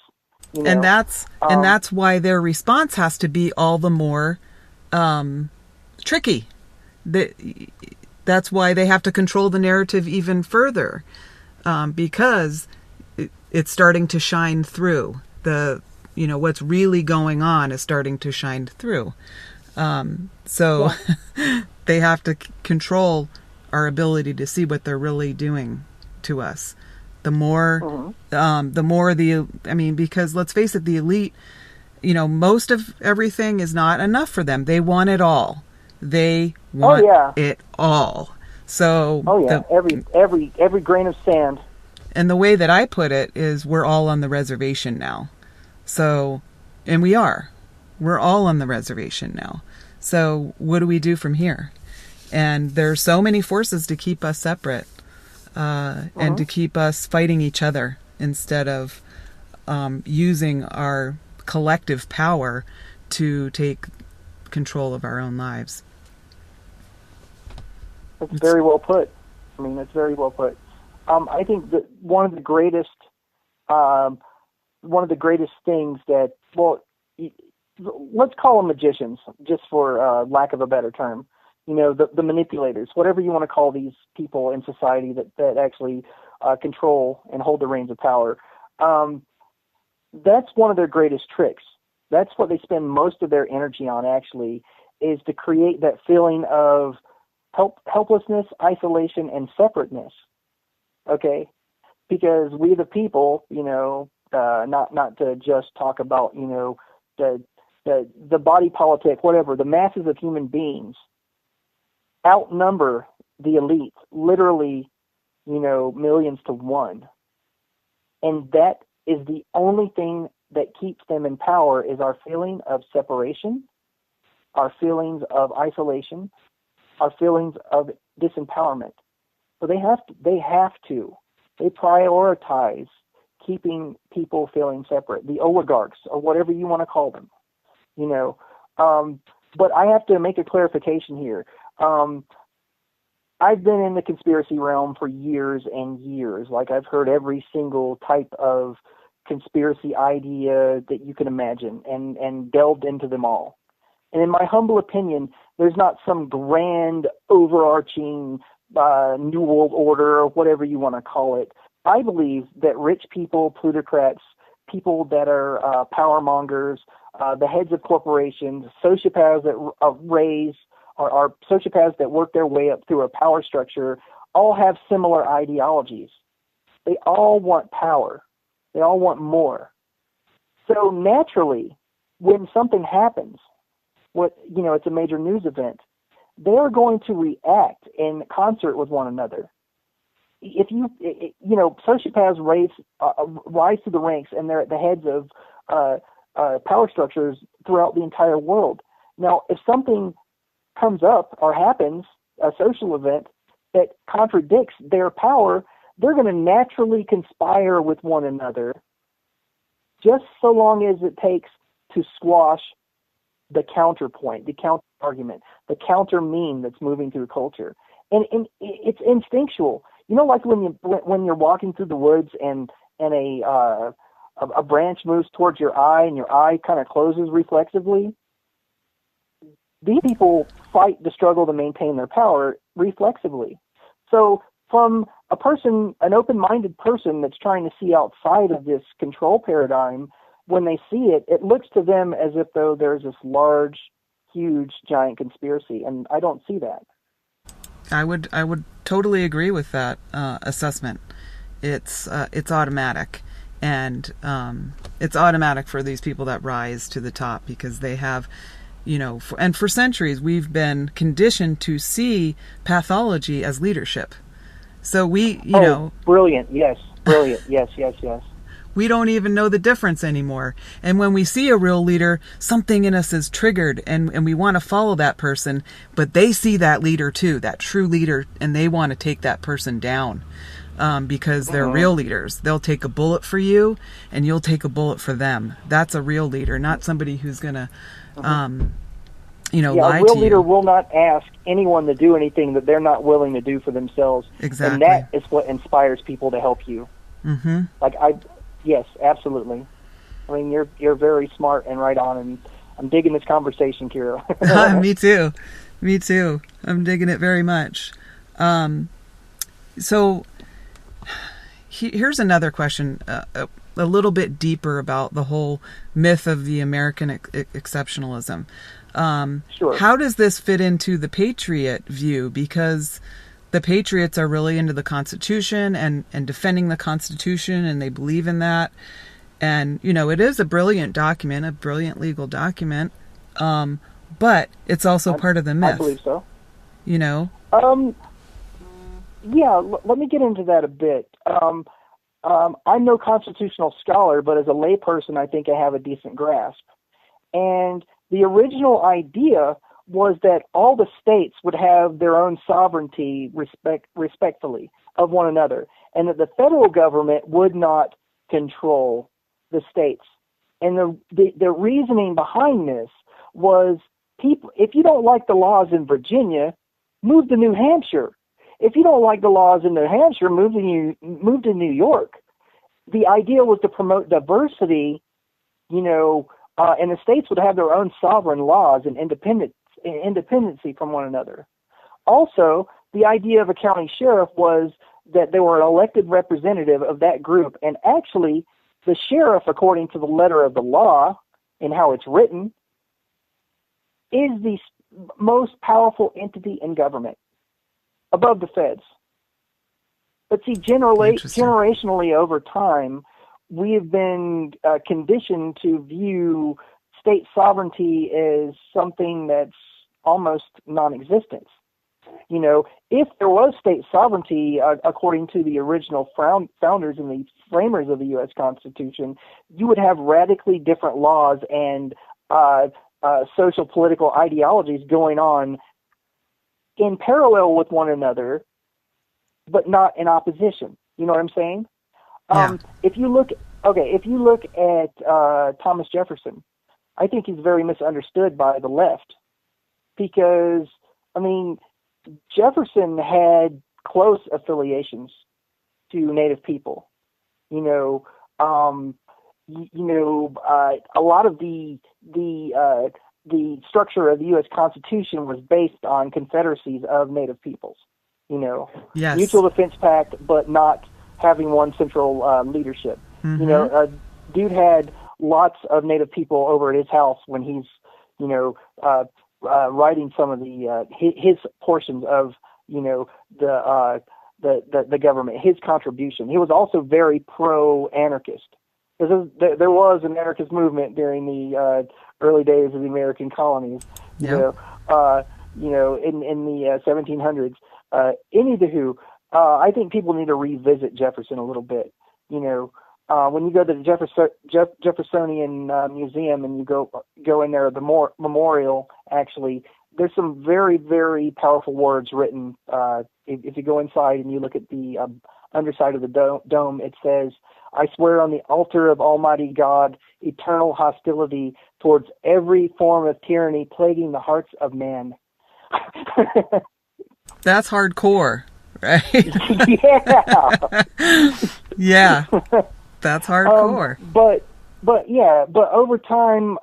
Speaker 2: And that's why their response has to be all the more tricky. That's why they have to control the narrative even further, because it's starting to shine through. What's really going on is starting to shine through. So they have to control our ability to see what they're really doing. to us. The more, because let's face it, the elite, most of everything is not enough for them. They want it all. They want it all. So
Speaker 1: every grain of sand.
Speaker 2: And the way that I put it is, we're all on the reservation now. So, and we are. We're all on the reservation now. So what do we do from here? And there are so many forces to keep us separate, and to keep us fighting each other instead of using our collective power to take control of our own lives.
Speaker 1: That's very well put. That's very well put. I think that one of the greatest things that, let's call them magicians, just for lack of a better term. The manipulators, whatever you want to call these people in society that actually control and hold the reins of power. That's one of their greatest tricks. That's what they spend most of their energy on, actually, is to create that feeling of helplessness, isolation, and separateness. Okay? Because we the people, not to just talk about, the body politic, whatever, the masses of human beings outnumber the elite, literally, millions to one. And that is the only thing that keeps them in power, is our feeling of separation, our feelings of isolation, our feelings of disempowerment. So they prioritize keeping people feeling separate, the oligarchs, or whatever you want to call them, but I have to make a clarification here. I've been in the conspiracy realm for years and years. Like, I've heard every single type of conspiracy idea that you can imagine, and delved into them all. And in my humble opinion, there's not some grand overarching New World Order, or whatever you want to call it. I believe that rich people, plutocrats, people that are power mongers, the heads of corporations, sociopaths that are sociopaths that work their way up through a power structure, all have similar ideologies. They all want power. They all want more. So naturally, when something happens, it's a major news event, they're going to react in concert with one another. If sociopaths rise to the ranks, and they're at the heads of power structures throughout the entire world. Now, if something comes up or happens, a social event that contradicts their power, they're going to naturally conspire with one another, just so long as it takes to squash the counterpoint, the counter argument, the counter meme that's moving through culture. And it's instinctual. Like when you're walking through the woods and a branch moves towards your eye, and your eye kind of closes reflexively. These people fight the struggle to maintain their power reflexively. So from an open-minded person that's trying to see outside of this control paradigm, when they see it, it looks to them as if though there's this large, huge, giant conspiracy, and I don't see that.
Speaker 2: I would totally agree with that assessment. It's automatic, and it's automatic for these people that rise to the top, because they have, and for centuries we've been conditioned to see pathology as leadership. So
Speaker 1: brilliant, yes, brilliant, yes.
Speaker 2: We don't even know the difference anymore. And when we see a real leader, something in us is triggered, and we want to follow that person, but they see that leader too, that true leader, and they want to take that person down, because they're real leaders. They'll take a bullet for you, and you'll take a bullet for them. That's a real leader, not somebody who's going to, lie to you.
Speaker 1: A real leader will not ask anyone to do anything that they're not willing to do for themselves.
Speaker 2: Exactly.
Speaker 1: And that is what inspires people to help you.
Speaker 2: Mm-hmm.
Speaker 1: Yes, absolutely. You're very smart and right on, and I'm digging this conversation, Kira.
Speaker 2: Me too. I'm digging it very much. So here's another question, a little bit deeper about the whole myth of the American exceptionalism.
Speaker 1: Sure.
Speaker 2: How does this fit into the patriot view? Because the patriots are really into the Constitution and defending the Constitution, and they believe in that. And, it is a brilliant document, a brilliant legal document, but it's also part of the myth.
Speaker 1: I believe so.
Speaker 2: Yeah,
Speaker 1: let me get into that a bit. I'm no constitutional scholar, but as a layperson, I think I have a decent grasp. And the original idea was that all the states would have their own sovereignty respectfully of one another, and that the federal government would not control the states. And the reasoning behind this was, if you don't like the laws in Virginia, move to New Hampshire. If you don't like the laws in New Hampshire, move to New York. The idea was to promote diversity, and the states would have their own sovereign laws and independency from one another. Also, the idea of a county sheriff was that they were an elected representative of that group, and actually, the sheriff, according to the letter of the law and how it's written, is the most powerful entity in government, above the feds. But see, generationally over time, we have been conditioned to view state sovereignty as something that's almost non-existent. If there was state sovereignty, according to the original founders and the framers of the U.S. Constitution, you would have radically different laws and social political ideologies going on in parallel with one another, but not in opposition. You know what I'm saying?
Speaker 2: Yeah.
Speaker 1: If you look at Thomas Jefferson, I think he's very misunderstood by the left, because Jefferson had close affiliations to Native people. A lot of the structure of the U.S. Constitution was based on confederacies of Native peoples.
Speaker 2: Yes.
Speaker 1: Mutual Defense Pact, but not having one central leadership.
Speaker 2: Mm-hmm.
Speaker 1: Dude had lots of Native people over at his house when he's, writing some of the his portions of the government, his contribution. He was also very pro-anarchist. There was an anarchist movement during the early days of the American colonies.
Speaker 2: Yep.
Speaker 1: In the 1700s. Anywho, I think people need to revisit Jefferson a little bit. When you go to the Jeffersonian Museum and you go in there, the memorial, actually, there's some very, very powerful words written. If you go inside and you look at the underside of the dome, it says, "I swear on the altar of Almighty God, eternal hostility towards every form of tyranny plaguing the hearts of man."
Speaker 2: That's hardcore, right?
Speaker 1: Yeah.
Speaker 2: Yeah. That's hardcore.
Speaker 1: But over time,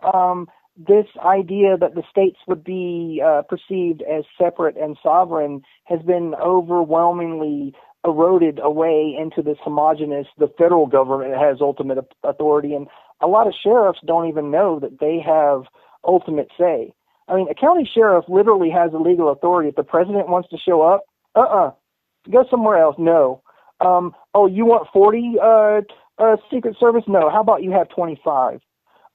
Speaker 1: this idea that the states would be perceived as separate and sovereign has been overwhelmingly eroded away into this homogenous, the federal government has ultimate authority, and a lot of sheriffs don't even know that they have ultimate say. A county sheriff literally has the legal authority. If the president wants to show up, go somewhere else. No. You want 40 Secret Service? No. How about you have 25?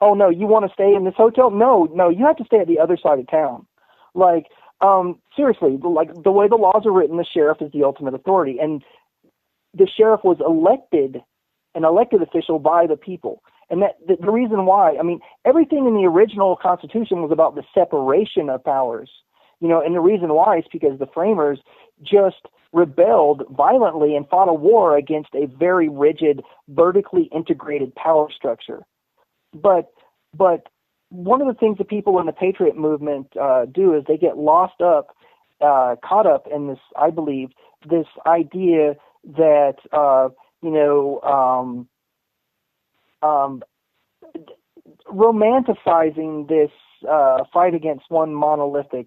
Speaker 1: Oh, no, you want to stay in this hotel? No, you have to stay at the other side of town. Seriously, the way the laws are written, the sheriff is the ultimate authority. And the sheriff was an elected official by the people. And the reason why, everything in the original Constitution was about the separation of powers, and the reason why is because the framers just rebelled violently and fought a war against a very rigid, vertically integrated power structure. But one of the things that people in the Patriot movement do is they get caught up in this, I believe, this idea that, romanticizing this fight against one monolithic,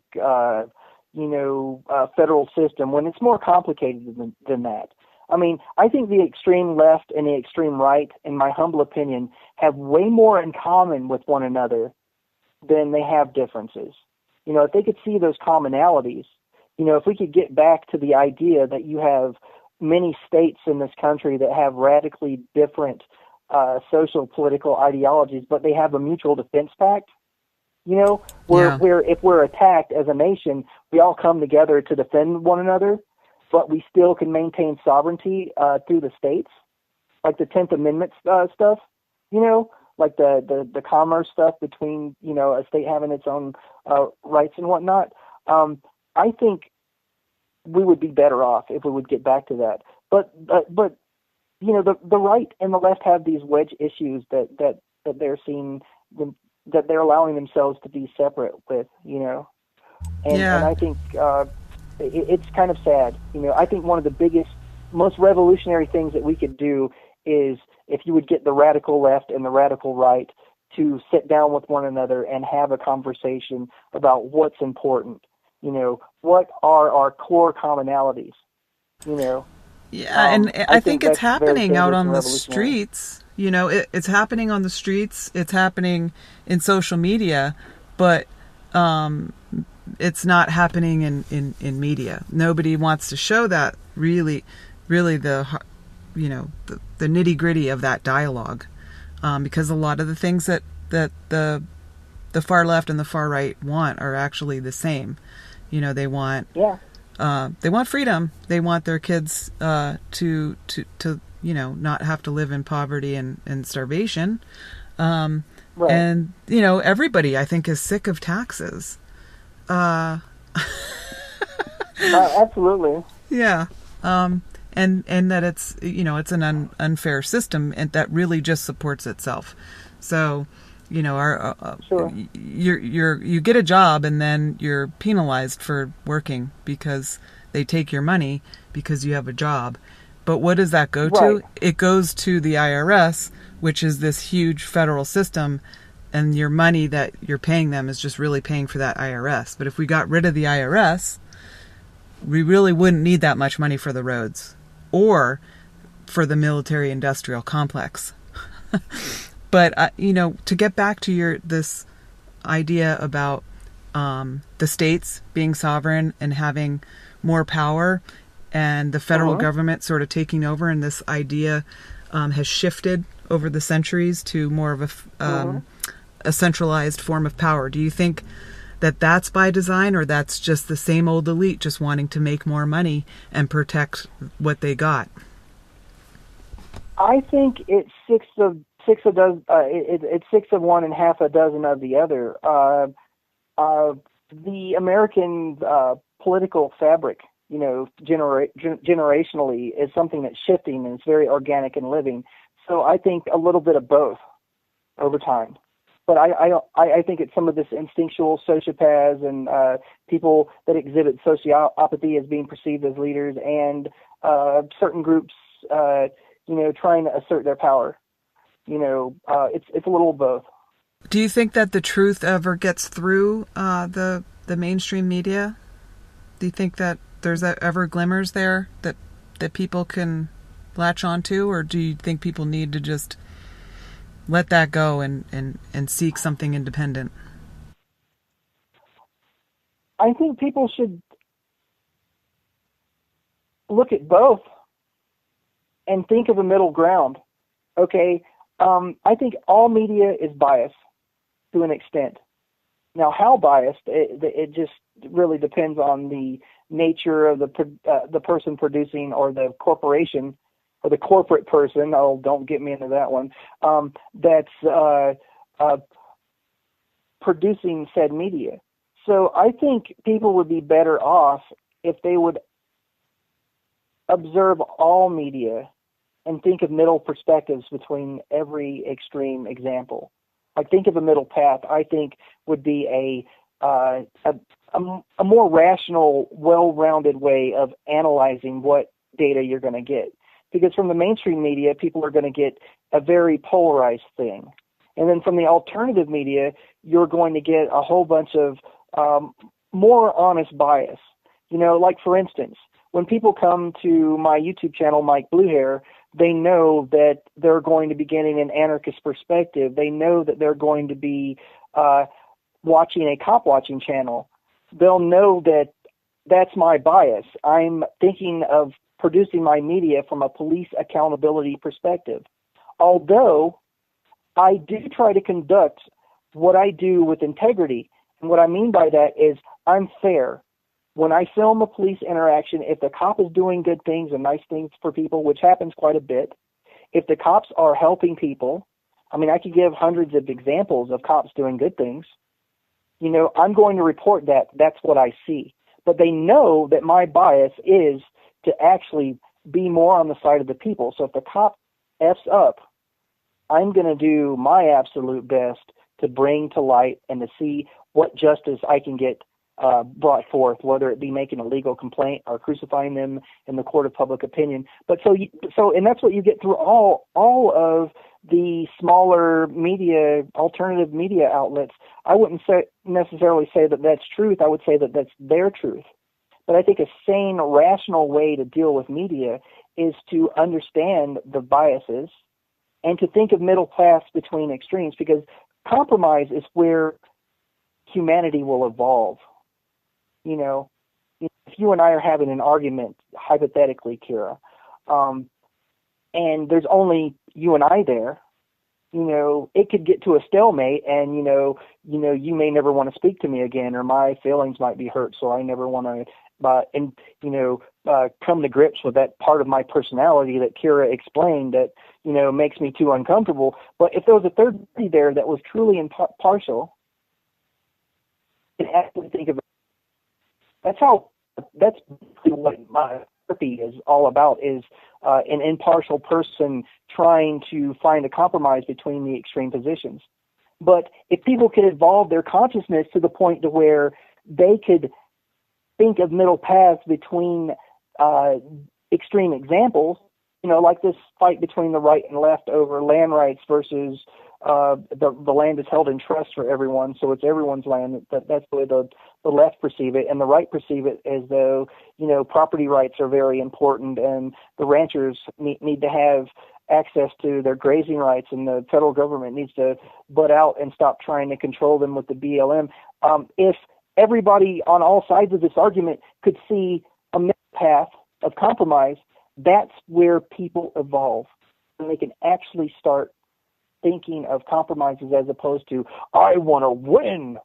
Speaker 1: federal system when it's more complicated than that. I think the extreme left and the extreme right, in my humble opinion, have way more in common with one another than they have differences. If they could see those commonalities, If we could get back to the idea that you have many states in this country that have radically different social political ideologies, but they have a mutual defense pact,
Speaker 2: Yeah.
Speaker 1: where if we're attacked as a nation, we all come together to defend one another, but we still can maintain sovereignty through the states, like the 10th Amendment stuff, like the commerce stuff between, a state having its own rights and whatnot. I think we would be better off if we would get back to that. But the right and the left have these wedge issues that they're seeing that they're allowing themselves to be separate with, and I think it's kind of sad. I think one of the biggest, most revolutionary things that we could do is if you would get the radical left and the radical right to sit down with one another and have a conversation about what's important. What are our core commonalities?
Speaker 2: Yeah, and I think it's happening out on the streets. It's happening on the streets. It's happening in social media, but it's not happening in media. Nobody wants to show that really the nitty gritty of that dialogue, because a lot of the things that the far left and the far right want are actually the same. They want freedom. They want their kids to not have to live in poverty and starvation. Right. And everybody, I think, is sick of taxes.
Speaker 1: Absolutely.
Speaker 2: Yeah. And that it's it's an unfair system, and that really just supports itself. So sure. You get a job and then you're penalized for working because they take your money because you have a job. But what does that go to? It goes to the IRS, which is this huge federal system, and your money that you're paying them is just really paying for that IRS. But if we got rid of the IRS, we really wouldn't need that much money for the roads or for the military industrial complex. But to get back to this idea about the states being sovereign and having more power, and the federal government sort of taking over, and this idea has shifted over the centuries to more of a centralized form of power. Do you think that that's by design, or that's just the same old elite just wanting to make more money and protect what they got?
Speaker 1: I think it's six of one and half a dozen of the other. The American political fabric, generationally, is something that's shifting, and it's very organic and living. So I think a little bit of both over time. But I think it's some of this instinctual sociopaths and people that exhibit sociopathy as being perceived as leaders, and certain groups, trying to assert their power. It's a little of both.
Speaker 2: Do you think that the truth ever gets through the mainstream media? Do you think that there's ever glimmers there that people can latch onto, or do you think people need to just let that go and seek something independent?
Speaker 1: I think people should look at both and think of a middle ground. Okay, I think all media is biased to an extent. Now, how biased, it just really depends on the nature of the person producing, or the corporation, or the corporate person. Oh, don't get me into that one. That's producing said media. So I think people would be better off if they would observe all media and think of middle perspectives between every extreme example. Like, think of a middle path. I think would be a more rational, well-rounded way of analyzing what data you're going to get. Because from the mainstream media, people are going to get a very polarized thing. And then from the alternative media, you're going to get a whole bunch of more honest bias. Like, for instance, when people come to my YouTube channel, Mike BlueHair, they know that they're going to be getting an anarchist perspective. They know that they're going to be watching a cop watching channel. They'll know that that's my bias. I'm thinking of producing my media from a police accountability perspective. Although I do try to conduct what I do with integrity. And what I mean by that is I'm fair. When I film a police interaction, if the cop is doing good things and nice things for people, which happens quite a bit, if the cops are helping people, I mean, I could give hundreds of examples of cops doing good things. You know, I'm going to report that. That's what I see. But they know that my bias is to actually be more on the side of the people. So if the cop F's up, I'm going to do my absolute best to bring to light and to see what justice I can get brought forth, whether it be making a legal complaint or crucifying them in the court of public opinion. But and that's what you get through all of the smaller media, alternative media outlets. I wouldn't necessarily say that that's truth. I would say that that's their truth. But I think a sane, rational way to deal with media is to understand the biases and to think of middle paths between extremes, because compromise is where humanity will evolve. You know, if you and I are having an argument, hypothetically, Kira, and there's only you and I there, you know, it could get to a stalemate, and you may never want to speak to me again, or my feelings might be hurt, so I never want to, come to grips with that part of my personality that Kira explained that, makes me too uncomfortable. But if there was a third party there that was truly impartial, and actually think of it, that's what my therapy is all about, is an impartial person trying to find a compromise between the extreme positions. But if people could evolve their consciousness to the point to where they could think of middle paths between extreme examples, like this fight between the right and left over land rights versus the land is held in trust for everyone, so it's everyone's land. That's the way the left perceive it, and the right perceive it as though, property rights are very important, and the ranchers need to have access to their grazing rights, and the federal government needs to butt out and stop trying to control them with the BLM. If everybody on all sides of this argument could see a middle path of compromise, that's where people evolve, and they can actually start thinking of compromises as opposed to, I want to win.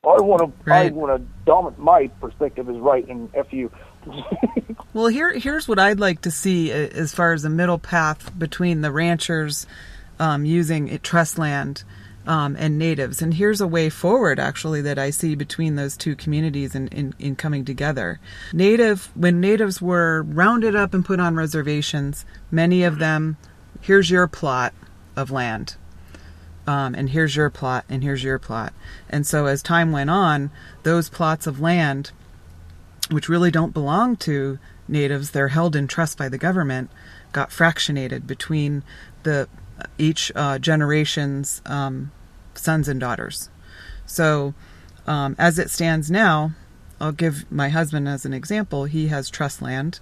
Speaker 1: I want to dominate. My perspective is right, and F you.
Speaker 2: Well, here's what I'd like to see as far as a middle path between the ranchers using trust land and natives. And here's a way forward, actually, that I see between those two communities in coming together. When natives were rounded up and put on reservations, many of them, here's your plot of land. And here's your plot, and here's your plot. And so as time went on, those plots of land, which really don't belong to natives, they're held in trust by the government, got fractionated between each generation's sons and daughters. So as it stands now, I'll give my husband as an example. He has trust land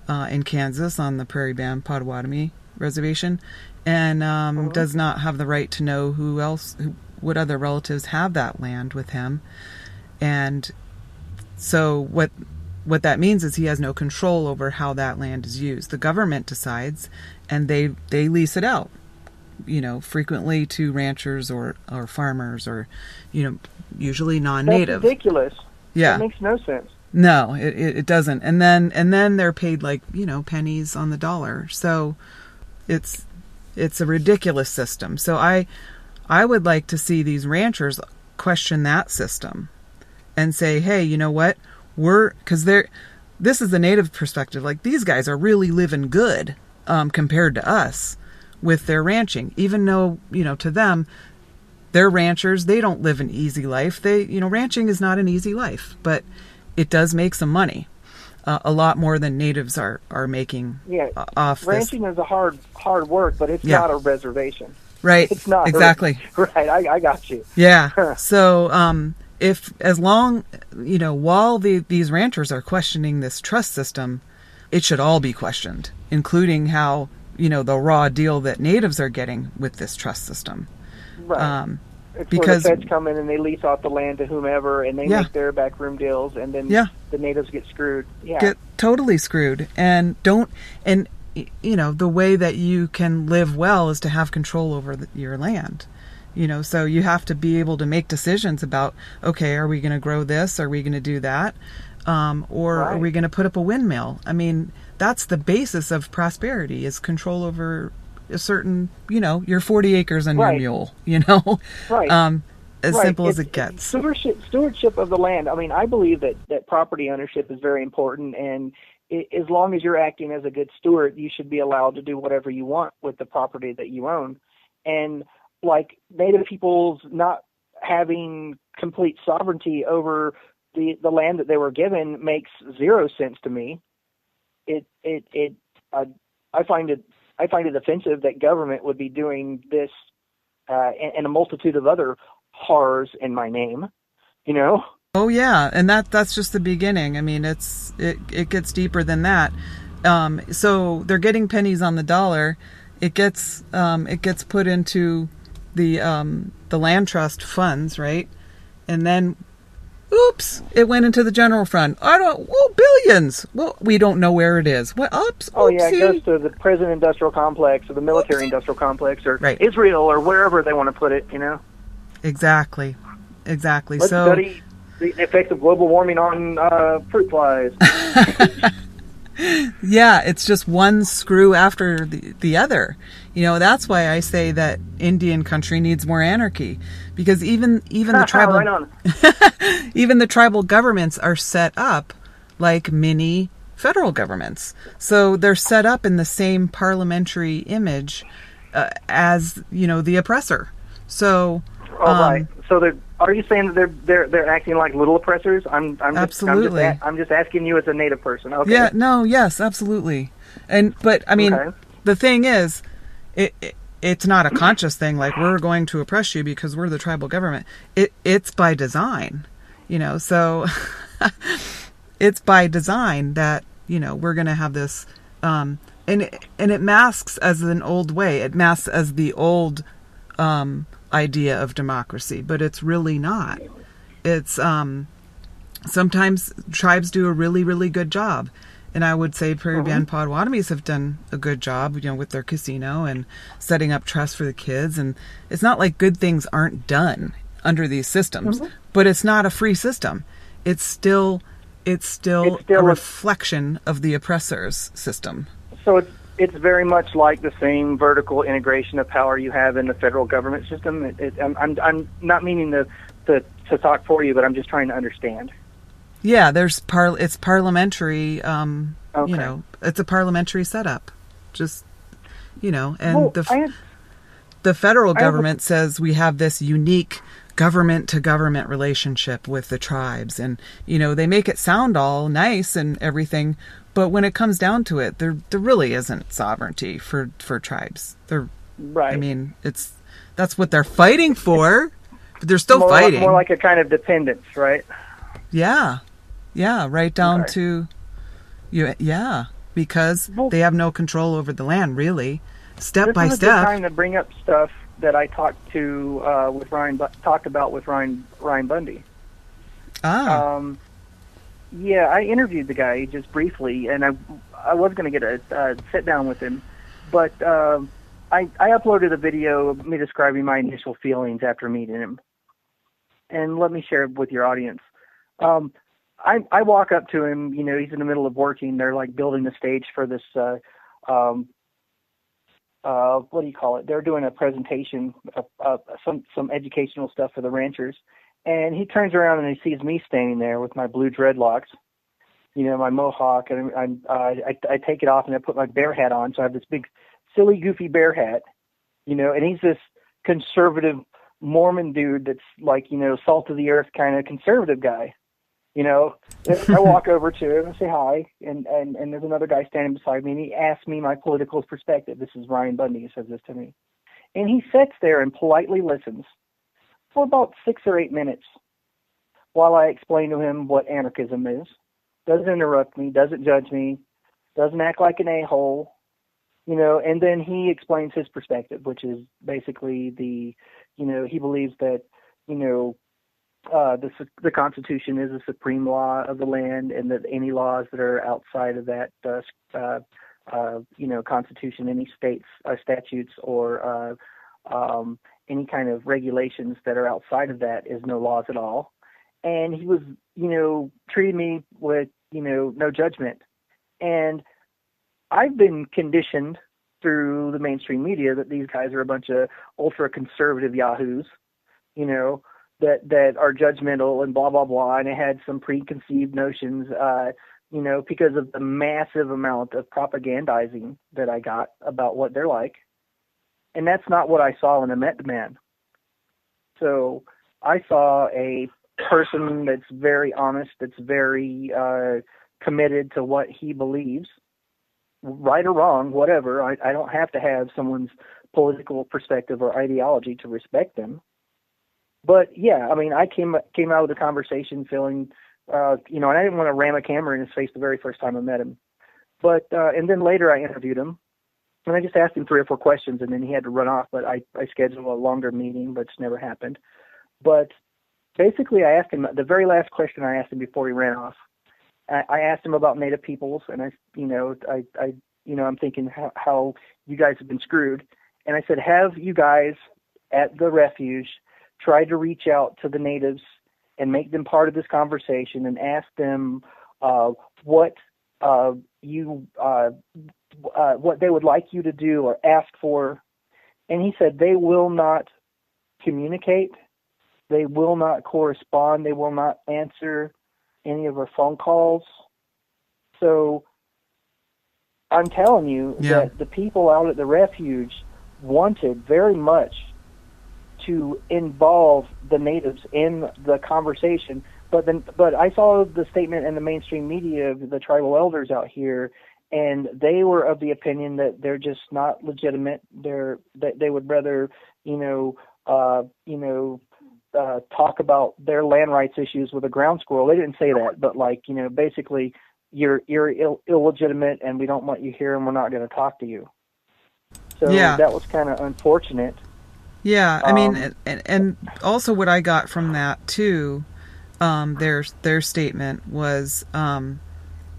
Speaker 2: in Kansas on the Prairie Band Potawatomi Reservation, and does not have the right to know what other relatives have that land with him. And so what that means is he has no control over how that land is used. The government decides, and they lease it out, frequently to ranchers or farmers or, usually non-native.
Speaker 1: That's ridiculous.
Speaker 2: Yeah.
Speaker 1: That makes no sense.
Speaker 2: No, it doesn't. And then they're paid pennies on the dollar. So it's a ridiculous system. So I would like to see these ranchers question that system and say, hey, you know what? This is the native perspective. Like, these guys are really living good compared to us with their ranching. Even though, to them, they're ranchers, they don't live an easy life. Ranching is not an easy life, but it does make some money. A lot more than natives are making off
Speaker 1: ranching
Speaker 2: this.
Speaker 1: Is a hard work, but it's not a reservation.
Speaker 2: Right.
Speaker 1: It's not.
Speaker 2: Exactly.
Speaker 1: Right. I got you.
Speaker 2: Yeah. So while these ranchers are questioning this trust system, it should all be questioned, including how, the raw deal that natives are getting with this trust system.
Speaker 1: Right. It's
Speaker 2: because
Speaker 1: where the feds come in and they lease off the land to whomever, and they make their backroom deals, and then the natives get screwed. Yeah,
Speaker 2: get totally screwed. And the way that you can live well is to have control over your land. So you have to be able to make decisions about, okay, are we going to grow this? Are we going to do that? Or are we going to put up a windmill? I mean, that's the basis of prosperity, is control over a certain, your 40 acres and your mule, as simple as it gets.
Speaker 1: Stewardship of the land. I mean, I believe that property ownership is very important, and as long as you're acting as a good steward, you should be allowed to do whatever you want with the property that you own. And like Native peoples not having complete sovereignty over the land that they were given makes zero sense to me. I find it offensive that government would be doing this and a multitude of other horrors in my name,
Speaker 2: Oh yeah, and that's just the beginning. I mean, it gets deeper than that. So they're getting pennies on the dollar. It gets put into the land trust funds, right? And then, oops, it went into the general fund. Billions. Well, we don't know where it is. What? Oops.
Speaker 1: Oh yeah, it goes to the prison industrial complex or the military industrial complex or Israel or wherever they want to put it.
Speaker 2: Exactly.
Speaker 1: Let's study the effects of global warming on fruit flies.
Speaker 2: Yeah, it's just one screw after the other. That's why I say that Indian country needs more anarchy, because even the tribal
Speaker 1: right on.
Speaker 2: even the tribal governments are set up like mini federal governments. So they're set up in the same parliamentary image as the oppressor. So
Speaker 1: right. So are you saying that they're acting like little oppressors?
Speaker 2: Absolutely.
Speaker 1: I'm just asking you as a Native person. Okay.
Speaker 2: Yeah. No. Yes. Absolutely. But I mean, the thing is, it's not a conscious thing. Like, we're going to oppress you because we're the tribal government. It's by design. So it's by design that we're going to have this, and it masks as an old way. It masks as the old idea of democracy, but it's really not. It's sometimes tribes do a really, really good job, and I would say Prairie Band Potawatomis have done a good job, with their casino and setting up trusts for the kids. And it's not like good things aren't done under these systems, but it's not a free system. It's still a reflection of the oppressor's system. So
Speaker 1: it's very much like the same vertical integration of power you have in the federal government system. I'm not meaning to talk for you, but I'm just trying to understand.
Speaker 2: Yeah, it's parliamentary. It's a parliamentary setup. Just and the federal government says we have this unique government to government relationship with the tribes, and they make it sound all nice and everything. But when it comes down to it, there really isn't sovereignty for tribes.
Speaker 1: Right.
Speaker 2: I mean, that's what they're fighting for, but they're still fighting.
Speaker 1: More like a kind of dependence, right?
Speaker 2: Yeah, right down to because they have no control over the land, really. Step by step. This is the
Speaker 1: time to bring up stuff that I talked about with Ryan Bundy. Yeah, I interviewed the guy just briefly, and I was going to get a sit down with him, but I uploaded a video of me describing my initial feelings after meeting him, and let me share it with your audience. I walk up to him, he's in the middle of working. They're like building the stage for this, what do you call it? They're doing a presentation of some educational stuff for the ranchers. And he turns around and he sees me standing there with my blue dreadlocks, my mohawk, and I take it off and I put my bear hat on. So I have this big, silly, goofy bear hat, and he's this conservative Mormon dude that's like, salt of the earth kind of conservative guy. I walk over to him and say hi, and there's another guy standing beside me, and he asks me my political perspective. This is Ryan Bundy who says this to me. And he sits there and politely listens for about 6 or 8 minutes while I explain to him what anarchism is. Doesn't interrupt me, doesn't judge me, doesn't act like an a-hole, and then he explains his perspective, which is basically he believes that, the Constitution is the supreme law of the land, and that any laws that are outside of that, Constitution, any states, statutes, or any kind of regulations that are outside of that is no laws at all. And he was, treating me with, no judgment. And I've been conditioned through the mainstream media that these guys are a bunch of ultra conservative yahoos, that are judgmental and blah, blah, blah. And I had some preconceived notions, because of the massive amount of propagandizing that I got about what they're like. And that's not what I saw when I met the man. So I saw a person that's very honest, that's very committed to what he believes, right or wrong, whatever. I don't have to have someone's political perspective or ideology to respect them. But yeah, I mean, I came out of the conversation feeling, and I didn't want to ram a camera in his face the very first time I met him. But and then later I interviewed him, and I just asked him 3 or 4 questions, and then he had to run off. But I scheduled a longer meeting, but it's never happened. But basically, I asked him the very last question I asked him before he ran off. I asked him about Native peoples, and I'm thinking how you guys have been screwed. And I said, have you guys at the refuge tried to reach out to the natives and make them part of this conversation and ask them what they would like you to do or ask for? And he said they will not communicate, they will not correspond, they will not answer any of our phone calls. So I'm telling you that the people out at the refuge wanted very much to involve the natives in the conversation, but I saw the statement in the mainstream media of the tribal elders out here, and they were of the opinion that they're just not legitimate. That they would rather, talk about their land rights issues with a ground squirrel. They didn't say that, but basically, you're illegitimate, and we don't want you here, and we're not going to talk to you. So that was kind of unfortunate.
Speaker 2: Yeah, I mean, and also what I got from that too, their statement was,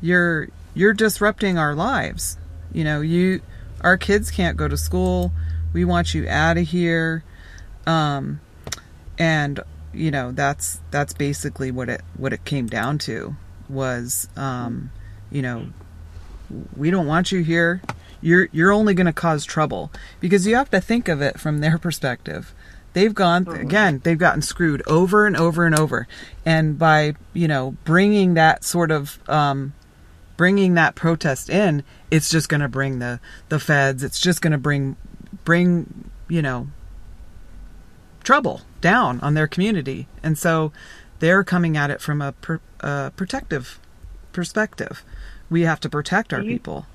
Speaker 2: you're disrupting our lives. Our kids can't go to school. We want you out of here. And that's basically what it came down to was, we don't want you here. You're only going to cause trouble, because you have to think of it from their perspective. They've gotten screwed over and over and over. And by, bringing that sort of, bringing that protest in, it's just going to bring the feds. It's just going to bring, trouble down on their community. And so they're coming at it from a protective perspective. We have to protect our people.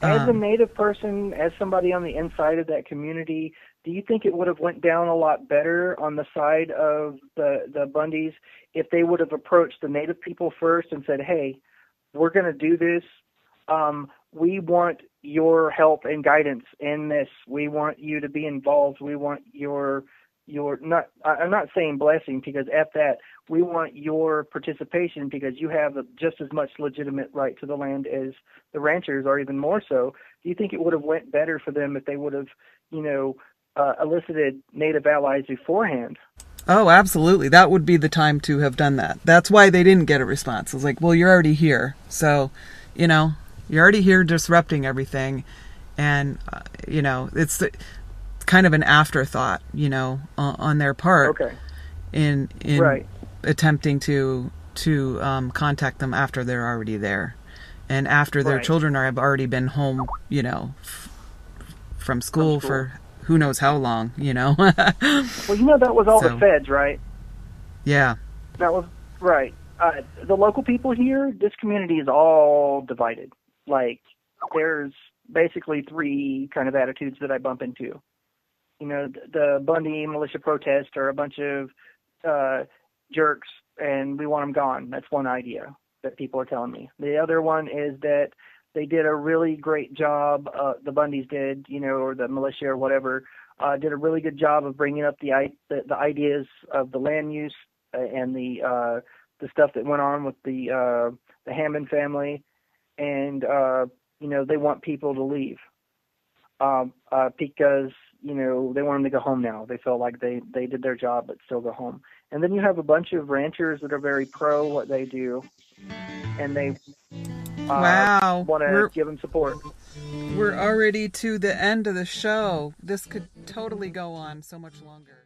Speaker 1: As a Native person, as somebody on the inside of that community, do you think it would have went down a lot better on the side of the Bundys if they would have approached the Native people first and said, hey, we're going to do this. We want your help and guidance in this. We want you to be involved. We want I'm not saying blessing, because at that, we want your participation, because you have just as much legitimate right to the land as the ranchers, or even more so. Do you think it would have went better for them if they would have, elicited Native allies beforehand?
Speaker 2: Oh, absolutely. That would be the time to have done that. That's why they didn't get a response. It was like, well, you're already here. So, you're already here disrupting everything. And, it's kind of an afterthought, on their part.
Speaker 1: Okay.
Speaker 2: In
Speaker 1: right.
Speaker 2: attempting to contact them after they're already there, and after their children have already been home, from school for who knows how long, Well,
Speaker 1: that was all the feds, right?
Speaker 2: Yeah.
Speaker 1: That was right. The local people here, this community is all divided. Like, there's basically 3 kind of attitudes that I bump into. The Bundy militia protest are a bunch of jerks, and we want them gone. That's one idea that people are telling me. The other one is that They did a really great job. The Bundys did, or the militia or whatever, did a really good job of bringing up the ideas of the land use and the stuff that went on with the Hammond family, and they want people to leave because they want them to go home now. They feel like they did their job but still go home. And then you have a bunch of ranchers that are very pro what they do, and they
Speaker 2: Wow.
Speaker 1: want to give them support.
Speaker 2: We're already to the end of the show. This could totally go on so much longer.